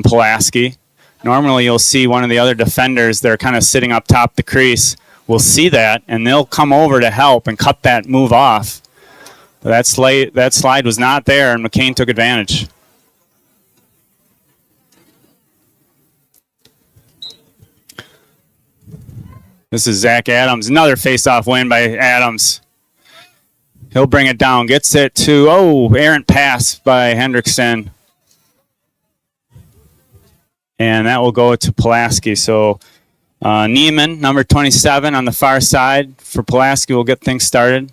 Pulaski. Normally you'll see one of the other defenders, they're kind of sitting up top the crease, will see that, and they'll come over to help and cut that move off. But that slide was not there, and McCain took advantage. This is Zach Adams. Another face-off win by Adams. He'll bring it down. Gets it to, errant pass by Hendrickson. And that will go to Pulaski. So Neiman, number 27 on the far side for Pulaski, will get things started.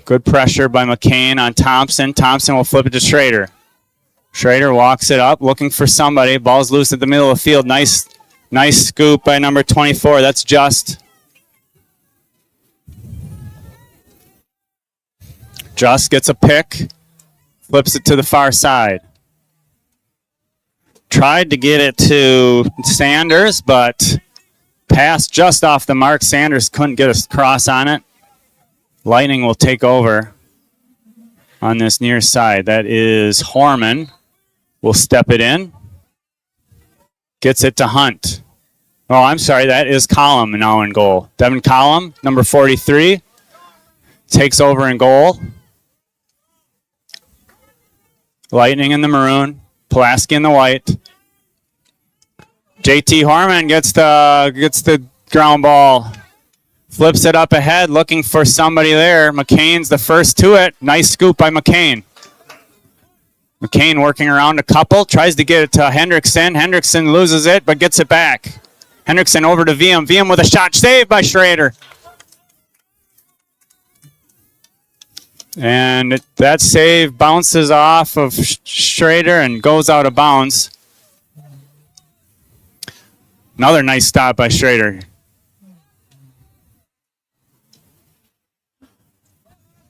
Good pressure by McCain on Thompson. Thompson will flip it to Schrader. Schrader walks it up, looking for somebody. Ball's loose at the middle of the field. Nice scoop by number 24. That's Just. Just gets a pick. Flips it to the far side. Tried to get it to Sanders, but passed just off the mark. Sanders couldn't get a cross on it. Lightning will take over on this near side. That is Horman. Will step it in. Gets it to Hunt. Oh, I'm sorry. That is Collum now in goal. Devin Collum, number 43, takes over in goal. Lightning in the maroon. Pulaski in the white. JT Horman gets the ground ball. Flips it up ahead, looking for somebody there. McCain's the first to it. Nice scoop by McCain. McCain working around a couple. Tries to get it to Hendrickson. Hendrickson loses it, but gets it back. Hendrickson over to VM. VM with a shot. Saved by Schrader. And that save bounces off of Schrader and goes out of bounds. Another nice stop by Schrader.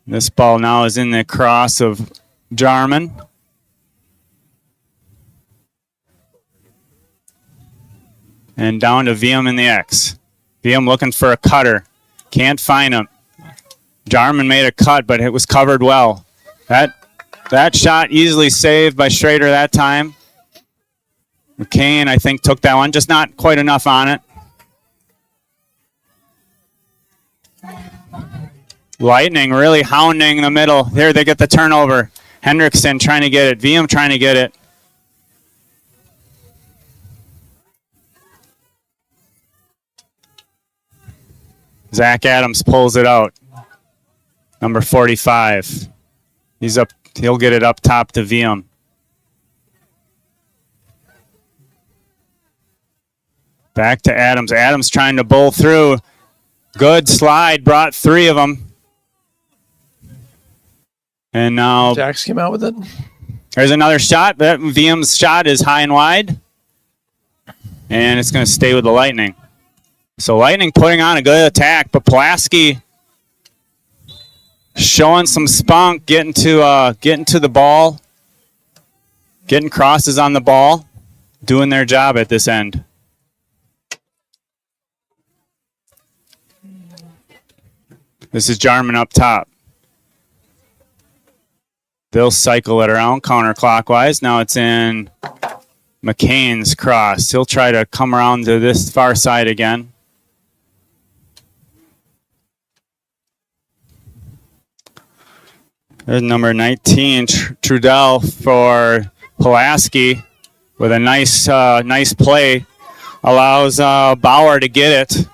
This ball now is in the cross of Jarman. And down to VM in the X. VM looking for a cutter. Can't find him. Jarman made a cut, but it was covered well. That shot easily saved by Schrader that time. McCain, I think, took that one, just not quite enough on it. Lightning really hounding the middle. Here they get the turnover. Hendrickson trying to get it. VM trying to get it. Zach Adams pulls it out. Number 45. He's up. He'll get it up top to VM. Back to Adams. Adams trying to bowl through. Good slide. Brought three of them. And now Jax came out with it. There's another shot. That VM's shot is high and wide. And it's going to stay with the Lightning. So Lightning putting on a good attack, but Pulaski showing some spunk, getting to the ball, getting crosses on the ball, doing their job at this end. This is Jarman up top. They'll cycle it around counterclockwise. Now it's in McCain's cross. He'll try to come around to this far side again. There's number 19, Trudell for Pulaski with a nice play. Allows Bauer to get it.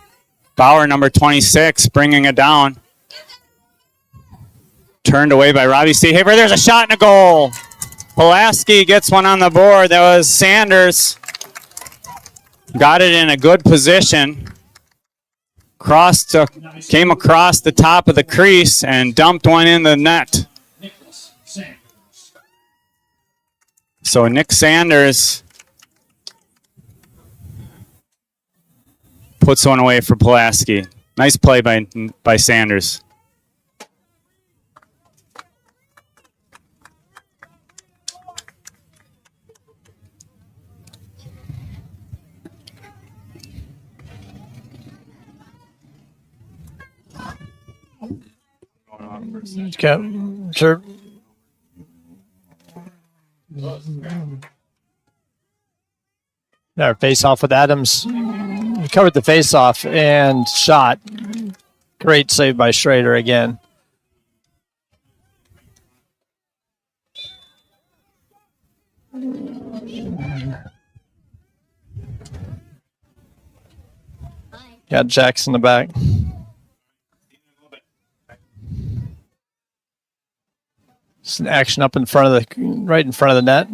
Bauer, number 26, bringing it down. Turned away by Robbie Seehafer. There's a shot and a goal. Pulaski gets one on the board. That was Sanders. Got it in a good position. Came across the top of the crease and dumped one in the net. So Nick Sanders puts one away for Pulaski. Nice play by Sanders. Okay, sure. There, face off with Adams. He covered the face off and shot. Great save by Schrader again. Got Jax in the back. It's an action up in front of right in front of the net.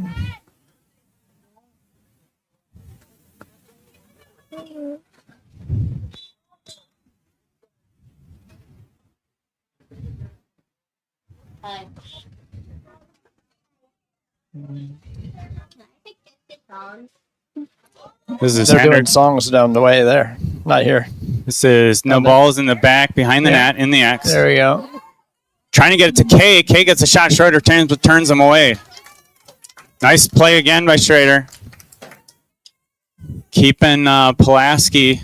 They're doing songs down the way there, not here. This is no balls in the back, behind the net, in the X. There we go. Trying to get it to Kay. Kay gets a shot. Schrader turns him away. Nice play again by Schrader. Keeping Pulaski,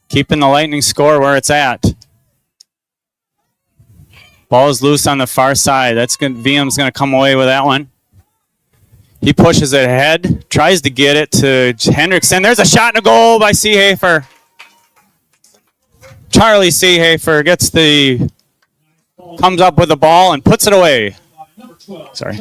keeping the Lightning score where it's at. Ball is loose on the far side. That's good. VM's going to come away with that one. He pushes it ahead, tries to get it to Hendrickson. There's a shot and a goal by Seehafer. Charlie Seehafer comes up with the ball and puts it away. Sorry.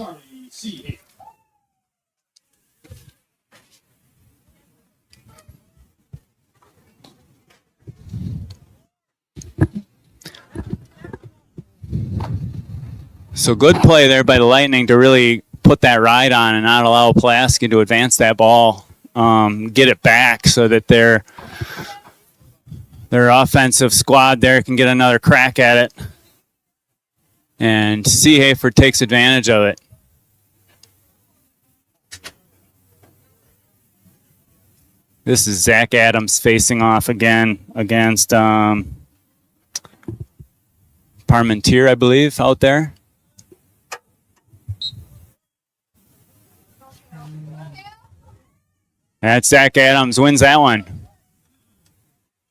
So good play there by the Lightning to really put that ride on and not allow Pulaski to advance that ball, get it back so that their offensive squad there can get another crack at it. And C. Hayford takes advantage of it. This is Zach Adams facing off again against Parmentier, I believe, out there. That's Zach Adams, wins that one.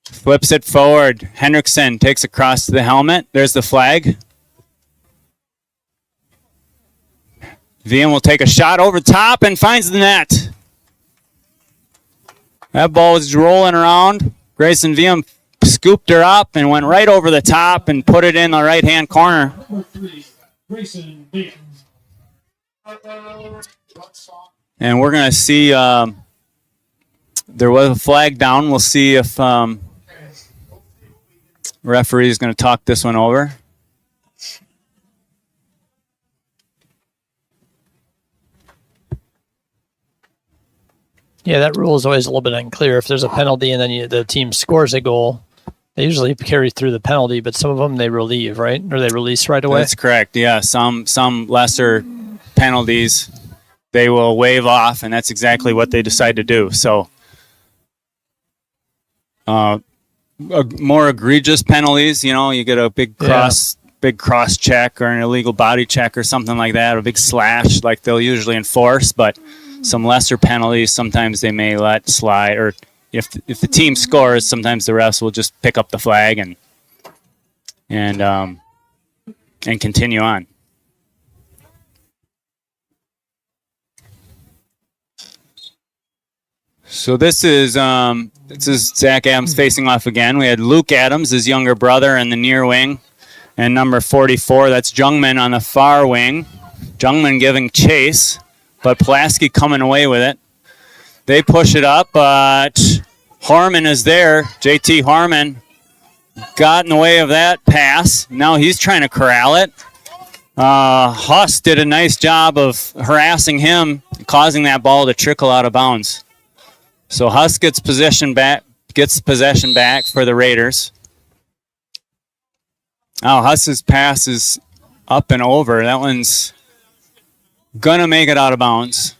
Flips it forward. Hendrickson takes across to the helmet. There's the flag. VM will take a shot over top and finds the net. That ball was rolling around. Grayson VM scooped her up and went right over the top and put it in the right-hand corner. Number 3, Grayson VM. And we're going to see there was a flag down. We'll see if referee is going to talk this one over. Yeah, that rule is always a little bit unclear. If there's a penalty and then the team scores a goal, they usually carry through the penalty, but some of them they relieve, right? Or they release right away? That's correct, yeah. Some lesser penalties they will waive off, and that's exactly what they decide to do. So more egregious penalties, you get a big cross check or an illegal body check or something like that, a big slash like they'll usually enforce, but some lesser penalties sometimes they may let slide, or if the team scores, sometimes the refs will just pick up the flag and continue on. So this is Zach Adams facing off again. We had Luke Adams, his younger brother, in the near wing, and number 44, that's Jungman on the far wing. Jungman giving chase, but Pulaski coming away with it. They push it up, but Harmon is there. JT Harmon got in the way of that pass. Now he's trying to corral it. Huss did a nice job of harassing him, causing that ball to trickle out of bounds. So Huss gets possession back for the Raiders. Oh, Huss's pass is up and over. That one's gonna make it out of bounds.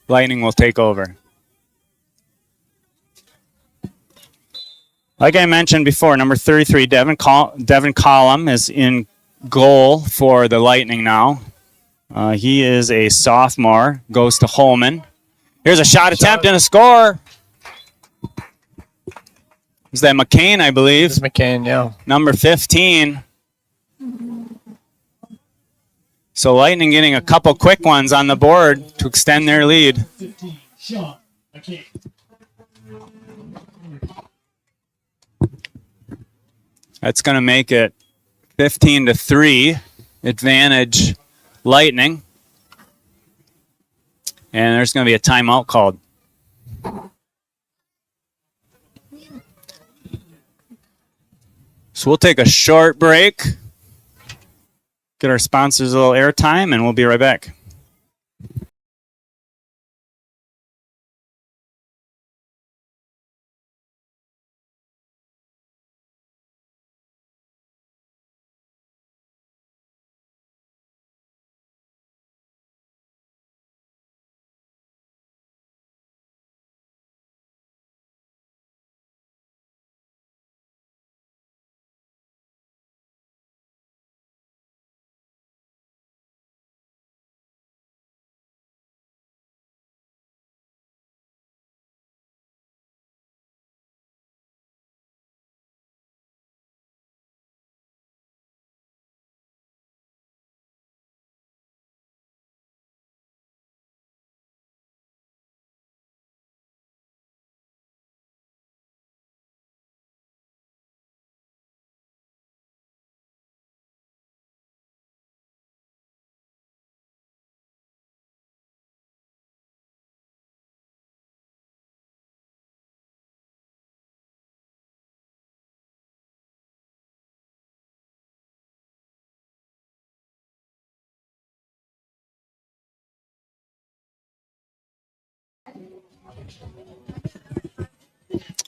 Lightning will take over. Like I mentioned before, number 33, Devin Collum is in goal for the Lightning now. He is a sophomore, goes to Holman. Here's a shot attempt and a score. Is that McCain, I believe? It's McCain, yeah. Number 15. So Lightning getting a couple quick ones on the board to extend their lead. 15, Sean McCain. That's going to make it 15-3, advantage Lightning. And there's going to be a timeout called. So we'll take a short break, get our sponsors a little airtime, and we'll be right back.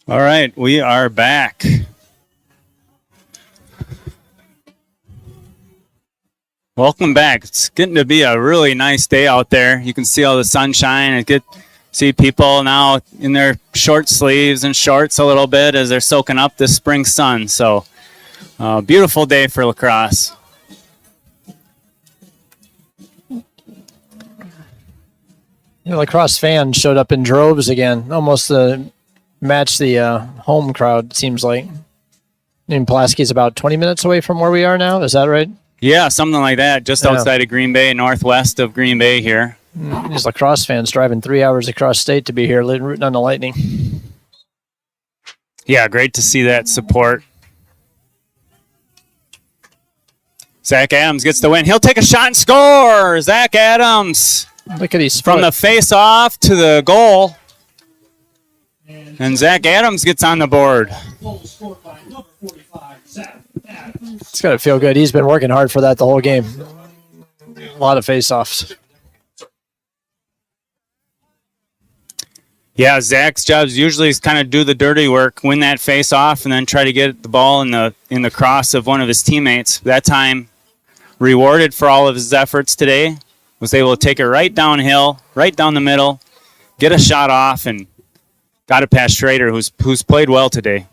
All right, we are back. Welcome back. It's getting to be a really nice day out there. You can see all the sunshine and see people now in their short sleeves and shorts a little bit as they're soaking up this spring sun. So, beautiful day for lacrosse. Lacrosse fans showed up in droves again, almost match the home crowd, it seems like. And Pulaski is about 20 minutes away from where we are now. Is that right? Yeah, something like that. Just outside of Green Bay, northwest of Green Bay here. These lacrosse fans driving 3 hours across state to be here rooting on the Lightning. Yeah, great to see that support. Zach Adams gets the win. He'll take a shot and score. Zach Adams. Look at these from the face-off to the goal. And Zach Adams gets on the board. It's got to feel good. He's been working hard for that the whole game. A lot of face-offs. Yeah, Zach's job usually is kind of do the dirty work, win that face-off, and then try to get the ball in the cross of one of his teammates. That time, rewarded for all of his efforts today, was able to take it right downhill, right down the middle, get a shot off, and got it past Schrader, who's played well today.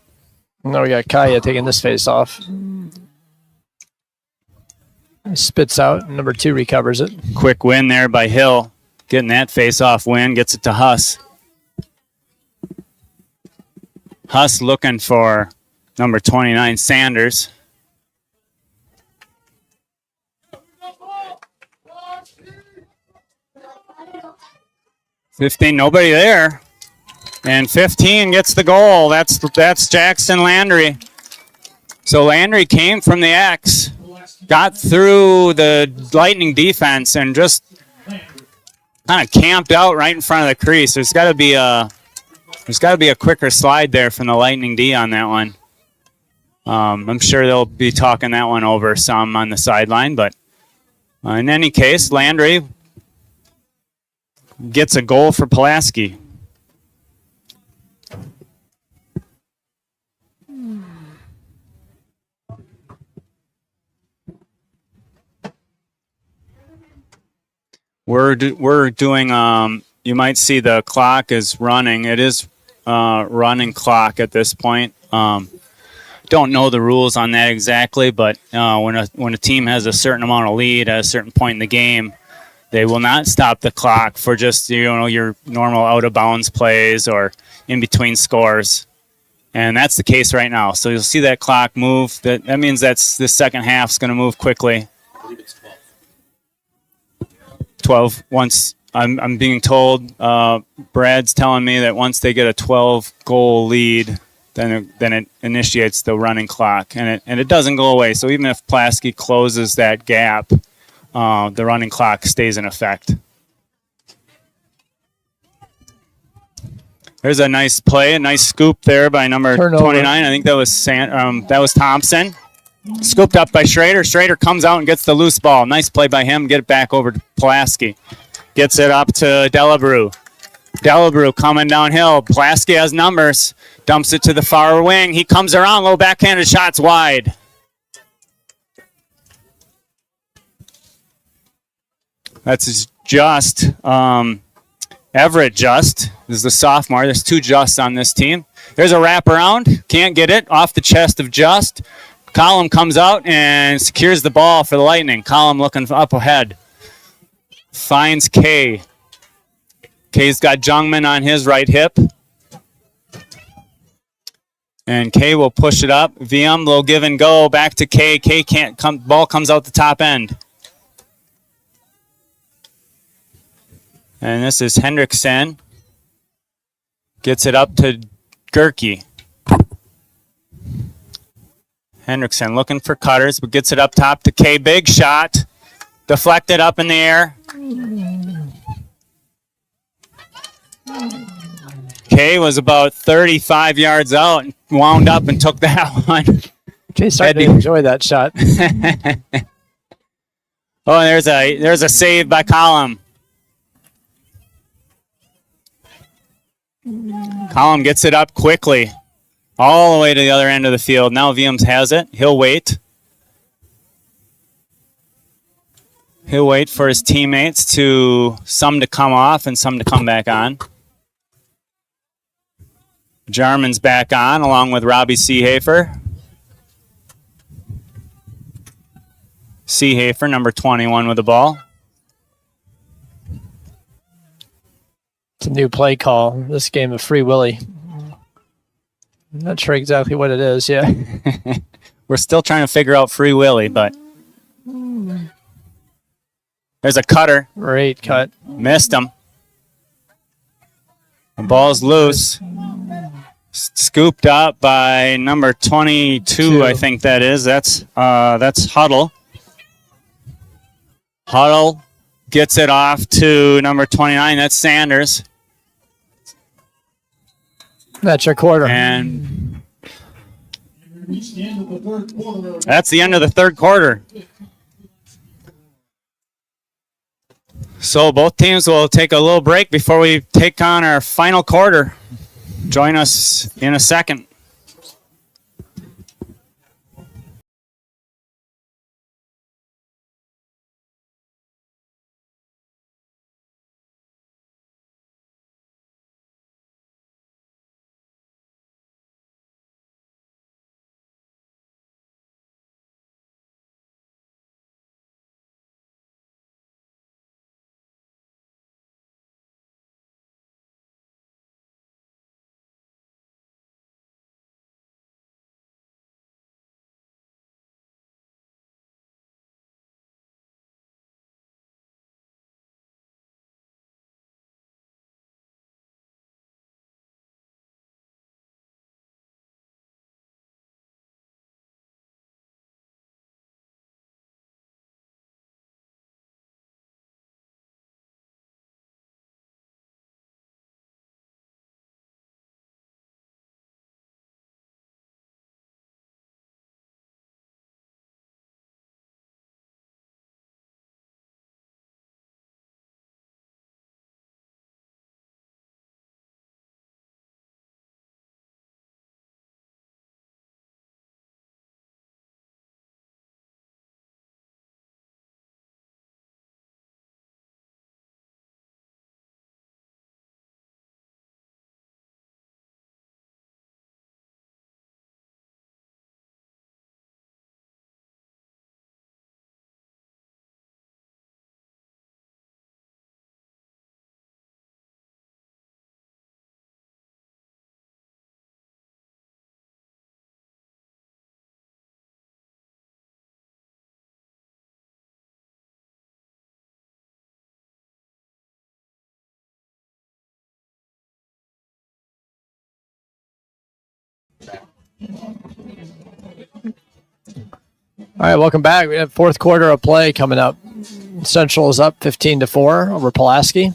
Now we got Kaya taking this face off. He spits out. Number 2 recovers it. Quick win there by Hill. Getting that face-off win, gets it to Huss. Huss looking for number 29, Sanders. $15, nobody there. And 15 gets the goal. That's Jackson Landry. So Landry came from the X, got through the Lightning defense, and just kind of camped out right in front of the crease. There's got to be a quicker slide there from the Lightning D on that one. I'm sure they'll be talking that one over some on the sideline, but in any case, Landry gets a goal for Pulaski. We're doing, you might see the clock is running. It is running clock at this point. Don't know the rules on that exactly, but when a team has a certain amount of lead at a certain point in the game, they will not stop the clock for just your normal out of bounds plays or in between scores, and that's the case right now. So you'll see that clock move. That means that's the second half's going to move quickly. 12. Once I'm being told, Brad's telling me that once they get a 12-goal lead, then it initiates the running clock, and it doesn't go away. So even if Pulaski closes that gap, the running clock stays in effect. There's a nice play, a nice scoop there by number 29. I think that was Thompson. Scooped up by Schrader. Schrader comes out and gets the loose ball. Nice play by him. Get it back over to Pulaski. Gets it up to Delabrew. Delabrew coming downhill. Pulaski has numbers. Dumps it to the far wing. He comes around. Low backhanded shots wide. That's Just. Everett Just is the sophomore. There's 2 Justs on this team. There's a wraparound. Can't get it. Off the chest of Just. Collum comes out and secures the ball for the Lightning. Collum looking up ahead. Finds Kay. Kay's got Jungman on his right hip. And Kay will push it up. VM, little give and go. Back to Kay. Kay can't come. Ball comes out the top end. And this is Hendrickson. Gets it up to Gerke. Hendrickson looking for cutters, but gets it up top to Kay. Big shot. Deflected up in the air. Kay was about 35 yards out and wound up and took that one. Kay's starting to enjoy that shot. Oh, and there's a save by Collum. Collum gets it up quickly. All the way to the other end of the field. Now Viams has it. He'll wait. He'll wait for his teammates some to come off and some to come back on. Jarman's back on along with Robbie Seehafer. Seehafer, number 21 with the ball. It's a new play call. This game of Free Willy. I'm not sure exactly what it is. Yeah. We're still trying to figure out Free Willy, but there's a cutter. Great cut. Missed him. The ball's loose. Scooped up by number 22, I think that is. That's Huddle. Huddle gets it off to number 29. That's Sanders. That's your quarter. And Reach the end of the third quarter. that's the end of the third quarter. So both teams will take a little break before we take on our final quarter. Join us in a second. All right, welcome back. We have fourth quarter of play coming up. Central is up 15-4 over Pulaski.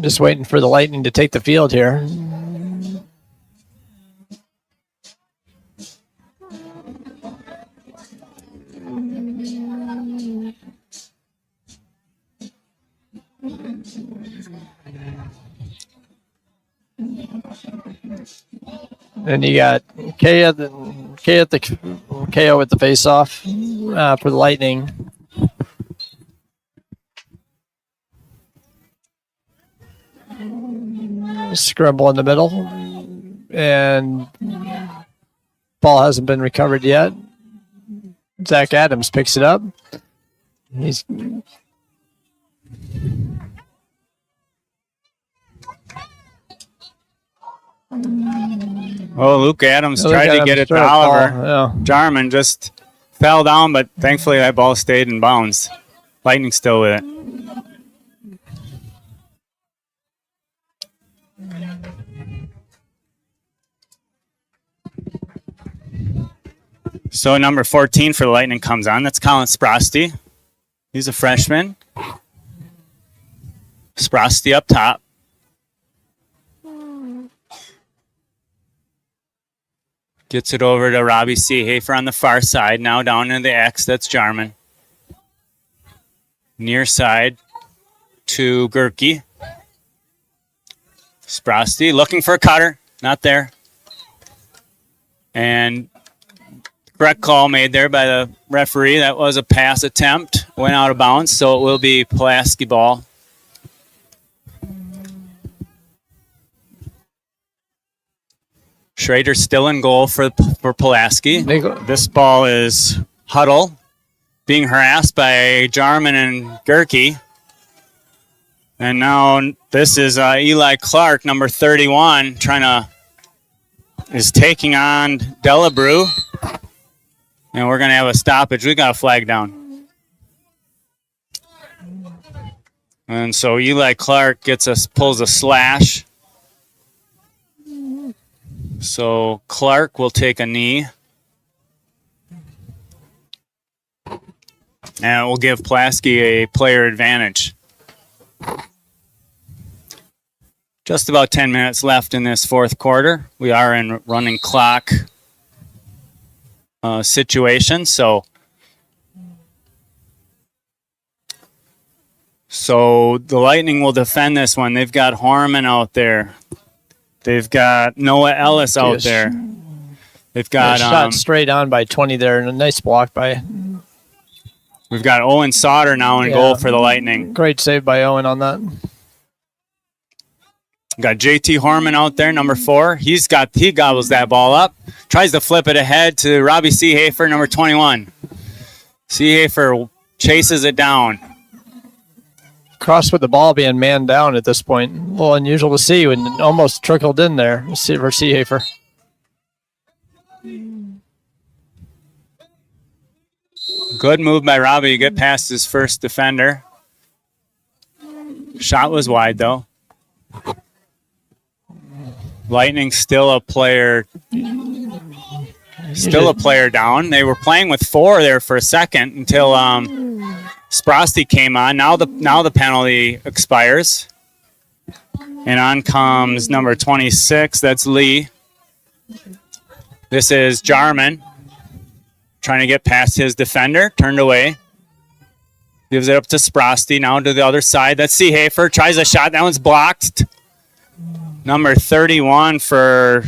Just waiting for the Lightning to take the field here. And you got KO with the face-off for the Lightning. Scramble in the middle, and ball hasn't been recovered yet. Zach Adams picks it up. He's Luke Adams tried to get it to Oliver. Yeah. Jarman just fell down, but thankfully that ball stayed in bounds. Lightning still with it. So number 14 for the Lightning comes on. That's Colin Sprosty. He's a freshman. Sprosty up top. Gets it over to Robbie Seehafer on the far side. Now down in the X. That's Jarman. Near side to Gerke. Sprosty looking for a cutter. Not there. And Correct call made there by the referee. That was a pass attempt. Went out of bounds, so it will be Pulaski ball. Schrader still in goal for Pulaski. This ball is Huddle being harassed by Jarman and Gerke. And now this is Eli Clark, number 31, is taking on Delabrew. And we're going to have a stoppage. We got a flag down. And so Eli Clark pulls a slash. So Clark will take a knee. And it will give Pulaski a player advantage. Just about 10 minutes left in this fourth quarter. We are in running clock situation. So the Lightning will defend this one. They've got Harmon out there. They've got Noah Ellis out there. They've got shot straight on by 20 there, and a nice block by. We've got Owen Sauter now in goal for the Lightning. Great save by Owen on that. Got JT Harmon out there, number 4. He gobbles that ball up. Tries to flip it ahead to Robbie Seehafer, number 21. Seehafer chases it down. Crosse with the ball being man down at this point. A little unusual to see when it almost trickled in there for Seehafer. Good move by Robbie to get past his first defender. Shot was wide, though. Lightning still a player down. They were playing with 4 there for a second until Sprosty came on. Now the penalty expires. And on comes number 26. That's Lee. This is Jarman trying to get past his defender. Turned away. Gives it up to Sprosty. Now to the other side. That's Seehafer. Tries a shot. That one's blocked. Number 31 for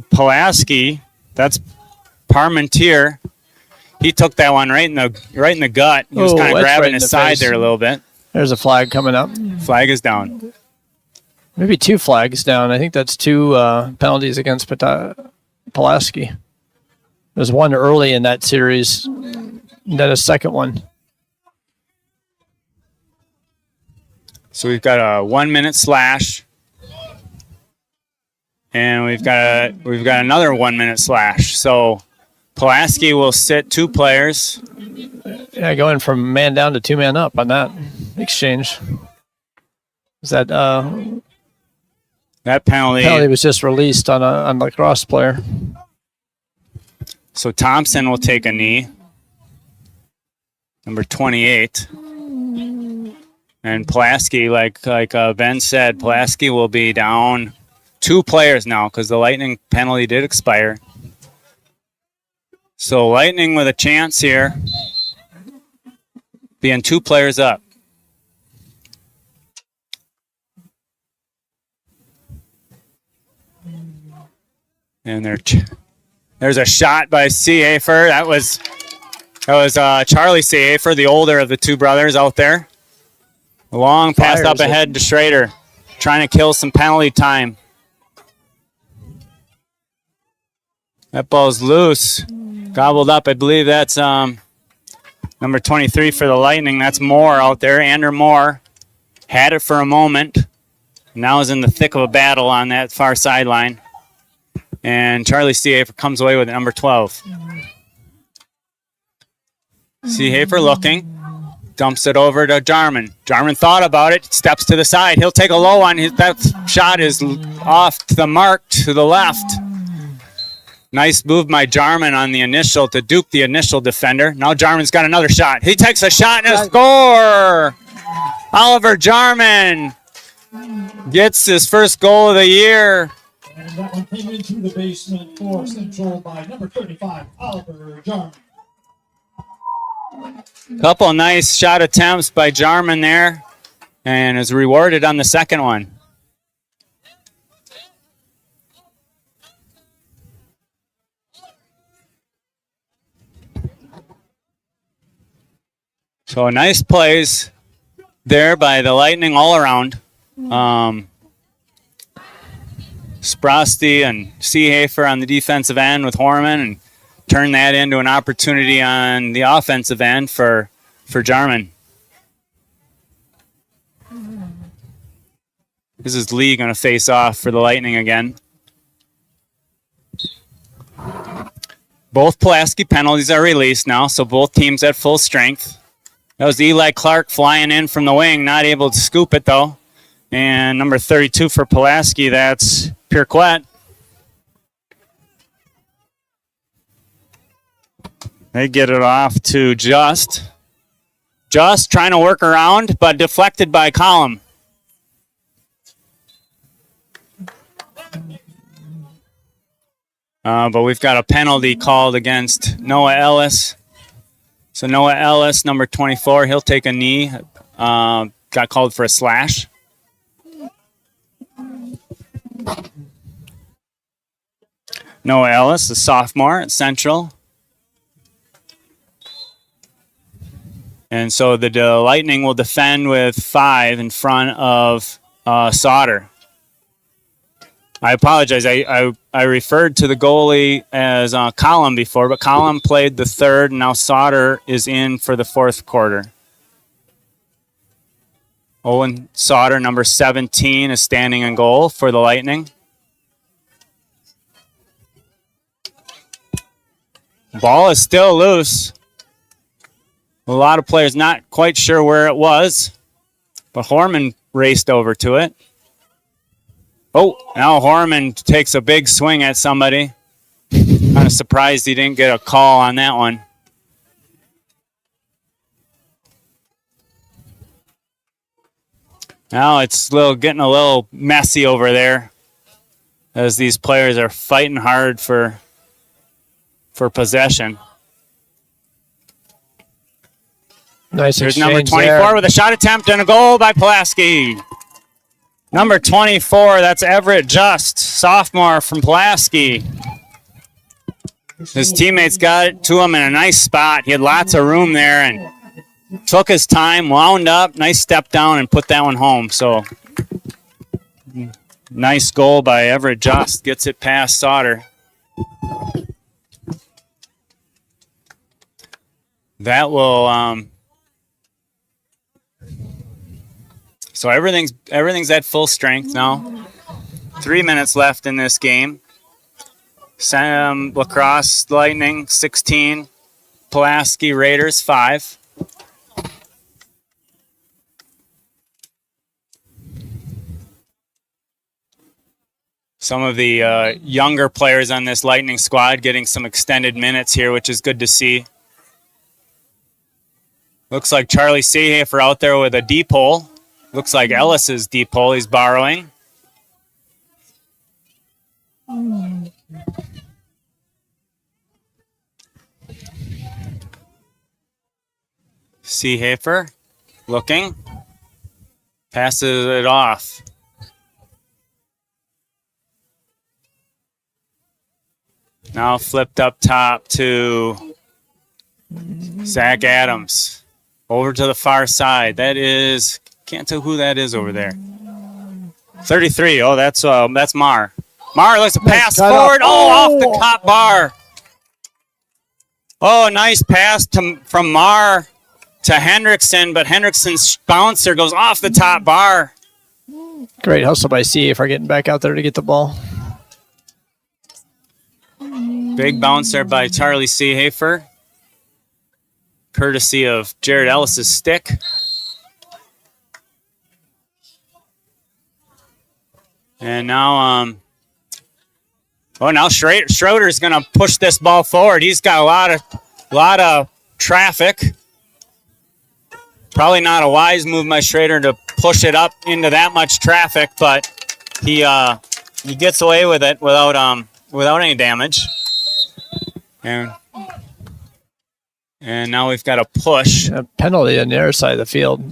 Pulaski. That's Parmentier. He took that one right in the gut. He was kind of grabbing his side there a little bit. There's a flag coming up. Flag is down. Maybe 2 flags down. I think that's 2 penalties against Pulaski. There's one early in that series, and then a second one. So we've got a 1-minute slash. And we've got another 1-minute slash. So Pulaski will sit 2 players. Yeah, going from man down to 2 man up on that exchange. Is that penalty was just released on the Lacrosse player. So Thompson will take a knee. Number 28. And Pulaski, like Ben said, Pulaski will be down 2 players now because the Lightning penalty did expire. So Lightning with a chance here, being 2 players up. And there's a shot by Seehafer. That was Charlie Seehafer, the older of the 2 brothers out there. A long pass up ahead to Schrader, trying to kill some penalty time. That ball's loose. Gobbled up. I believe that's number 23 for the Lightning. That's Moore out there. Andrew Moore had it for a moment. Now is in the thick of a battle on that far sideline. And Charlie Seehafer comes away with it, number 12. Seehafer looking. Dumps it over to Jarman. Jarman thought about it. Steps to the side. He'll take a low one. That shot is off the mark to the left. Nice move by Jarman on the initial to duke the initial defender. Now Jarman's got another shot. He takes a shot and a score! Oliver Jarman gets his first goal of the year. And that one came into the basement for Central by number 35, Oliver Jarman. Couple nice shot attempts by Jarman there, and is rewarded on the second one. So nice plays there by the Lightning all around. Sprosty and Seehafer on the defensive end with Horman, and turn that into an opportunity on the offensive end for Jarman. This is Lee going to face off for the Lightning again. Both Pulaski penalties are released now, so both teams at full strength. That was Eli Clark flying in from the wing, not able to scoop it though. And number 32 for Pulaski, that's Pirquette. They get it off to Just. Just trying to work around, but deflected by Collum. But we've got a penalty called against Noah Ellis. So Noah Ellis, number 24, he'll take a knee. Got called for a slash. Noah Ellis, a sophomore at Central. And so the Lightning will defend with 5 in front of Sauter. I apologize. I referred to the goalie as Collum before, but Collum played the third, and now Sauter is in for the fourth quarter. Owen Sauter, number 17, is standing in goal for the Lightning. Ball is still loose. A lot of players not quite sure where it was, but Horman raced over to it. Oh, now Horman takes a big swing at somebody. Kind of surprised he didn't get a call on that one. Now it's getting a little messy over there as these players are fighting hard for possession. Nice. Here's number 24 there with a shot attempt and a goal by Pulaski. Number 24, that's Everett Just, sophomore from Pulaski. His teammates got it to him in a nice spot. He had lots of room there and took his time, wound up, nice step down, and put that one home. So, nice goal by Everett Just. Gets it past Sauter. That will... So everything's at full strength now. 3 minutes left in this game. Lacrosse Lightning 16, Pulaski Raiders 5. Some of the younger players on this Lightning squad getting some extended minutes here, which is good to see. Looks like Charlie Seehafer out there with a deep hole. Looks like Ellis's deep hole he's borrowing. Seehafer looking. Passes it off. Now flipped up top to Zach Adams. Over to the far side. That is... Can't tell who that is over there. 33. Oh, that's Mar. Mar lets a pass forward. Oh, off the top bar. Oh, nice pass from Mar to Hendrickson, but Hendrickson's bouncer goes off the top bar. Great hustle by Seehafer getting back out there to get the ball. Big bouncer by Charlie Seehafer, courtesy of Jared Ellis's stick. And now, now Schroeder's going to push this ball forward. He's got a lot of traffic. Probably not a wise move by Schrader to push it up into that much traffic, but he gets away with it without any damage. And now we've got a push. A penalty on the other side of the field.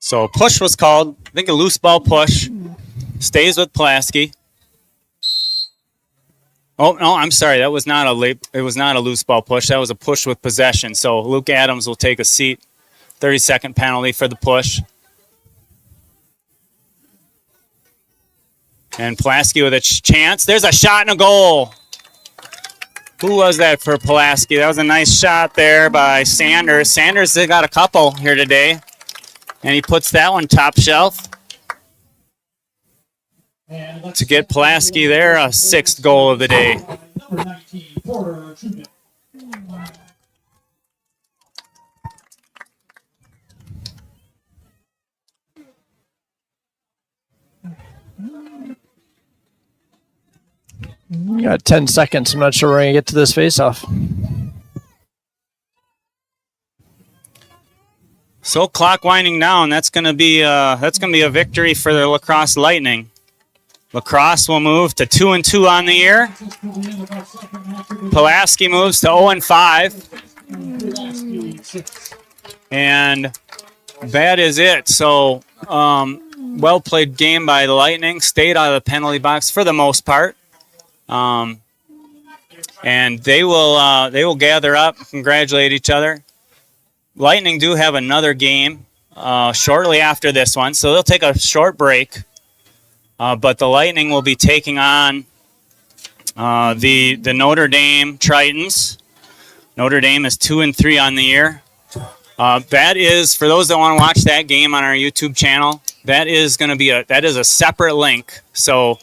So a push was called. I think a loose ball push. Stays with Pulaski. Oh no, I'm sorry. That was not it was not a loose ball push. That was a push with possession. So Luke Adams will take a seat. 30-second penalty for the push. And Pulaski with a chance. There's a shot and a goal. Who was that for Pulaski? That was a nice shot there by Sanders. Sanders has got a couple here today. And he puts that one top shelf. To get Pulaski there, a 6th goal of the day. Number 19, Porter Truman. We got 10 seconds. I'm not sure we're going to get to this face-off. So clock winding down. That's going to be a victory for the Lacrosse Lightning. Lacrosse will move to 2-2 on the year. Pulaski moves to 0-5. And that is it. So well played game by the Lightning. Stayed out of the penalty box for the most part. And they will gather up, congratulate each other. Lightning do have another game shortly after this one, so they'll take a short break. But the Lightning will be taking on the Notre Dame Tritons. Notre Dame is 2-3 on the year. That is, for those that want to watch that game on our YouTube channel, that is going to be a separate link. So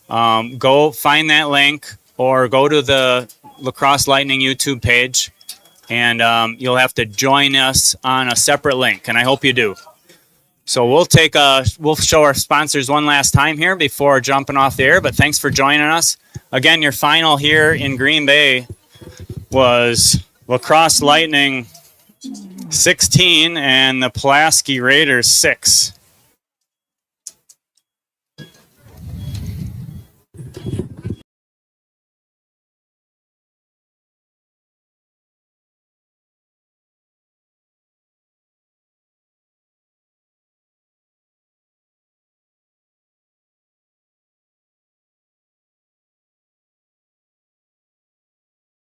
go find that link or go to the Lacrosse Lightning YouTube page, and you'll have to join us on a separate link, and I hope you do. So we'll show our sponsors one last time here before jumping off the air, but thanks for joining us. Again, your final here in Green Bay was Lacrosse Lightning 16 and the Pulaski Raiders 6.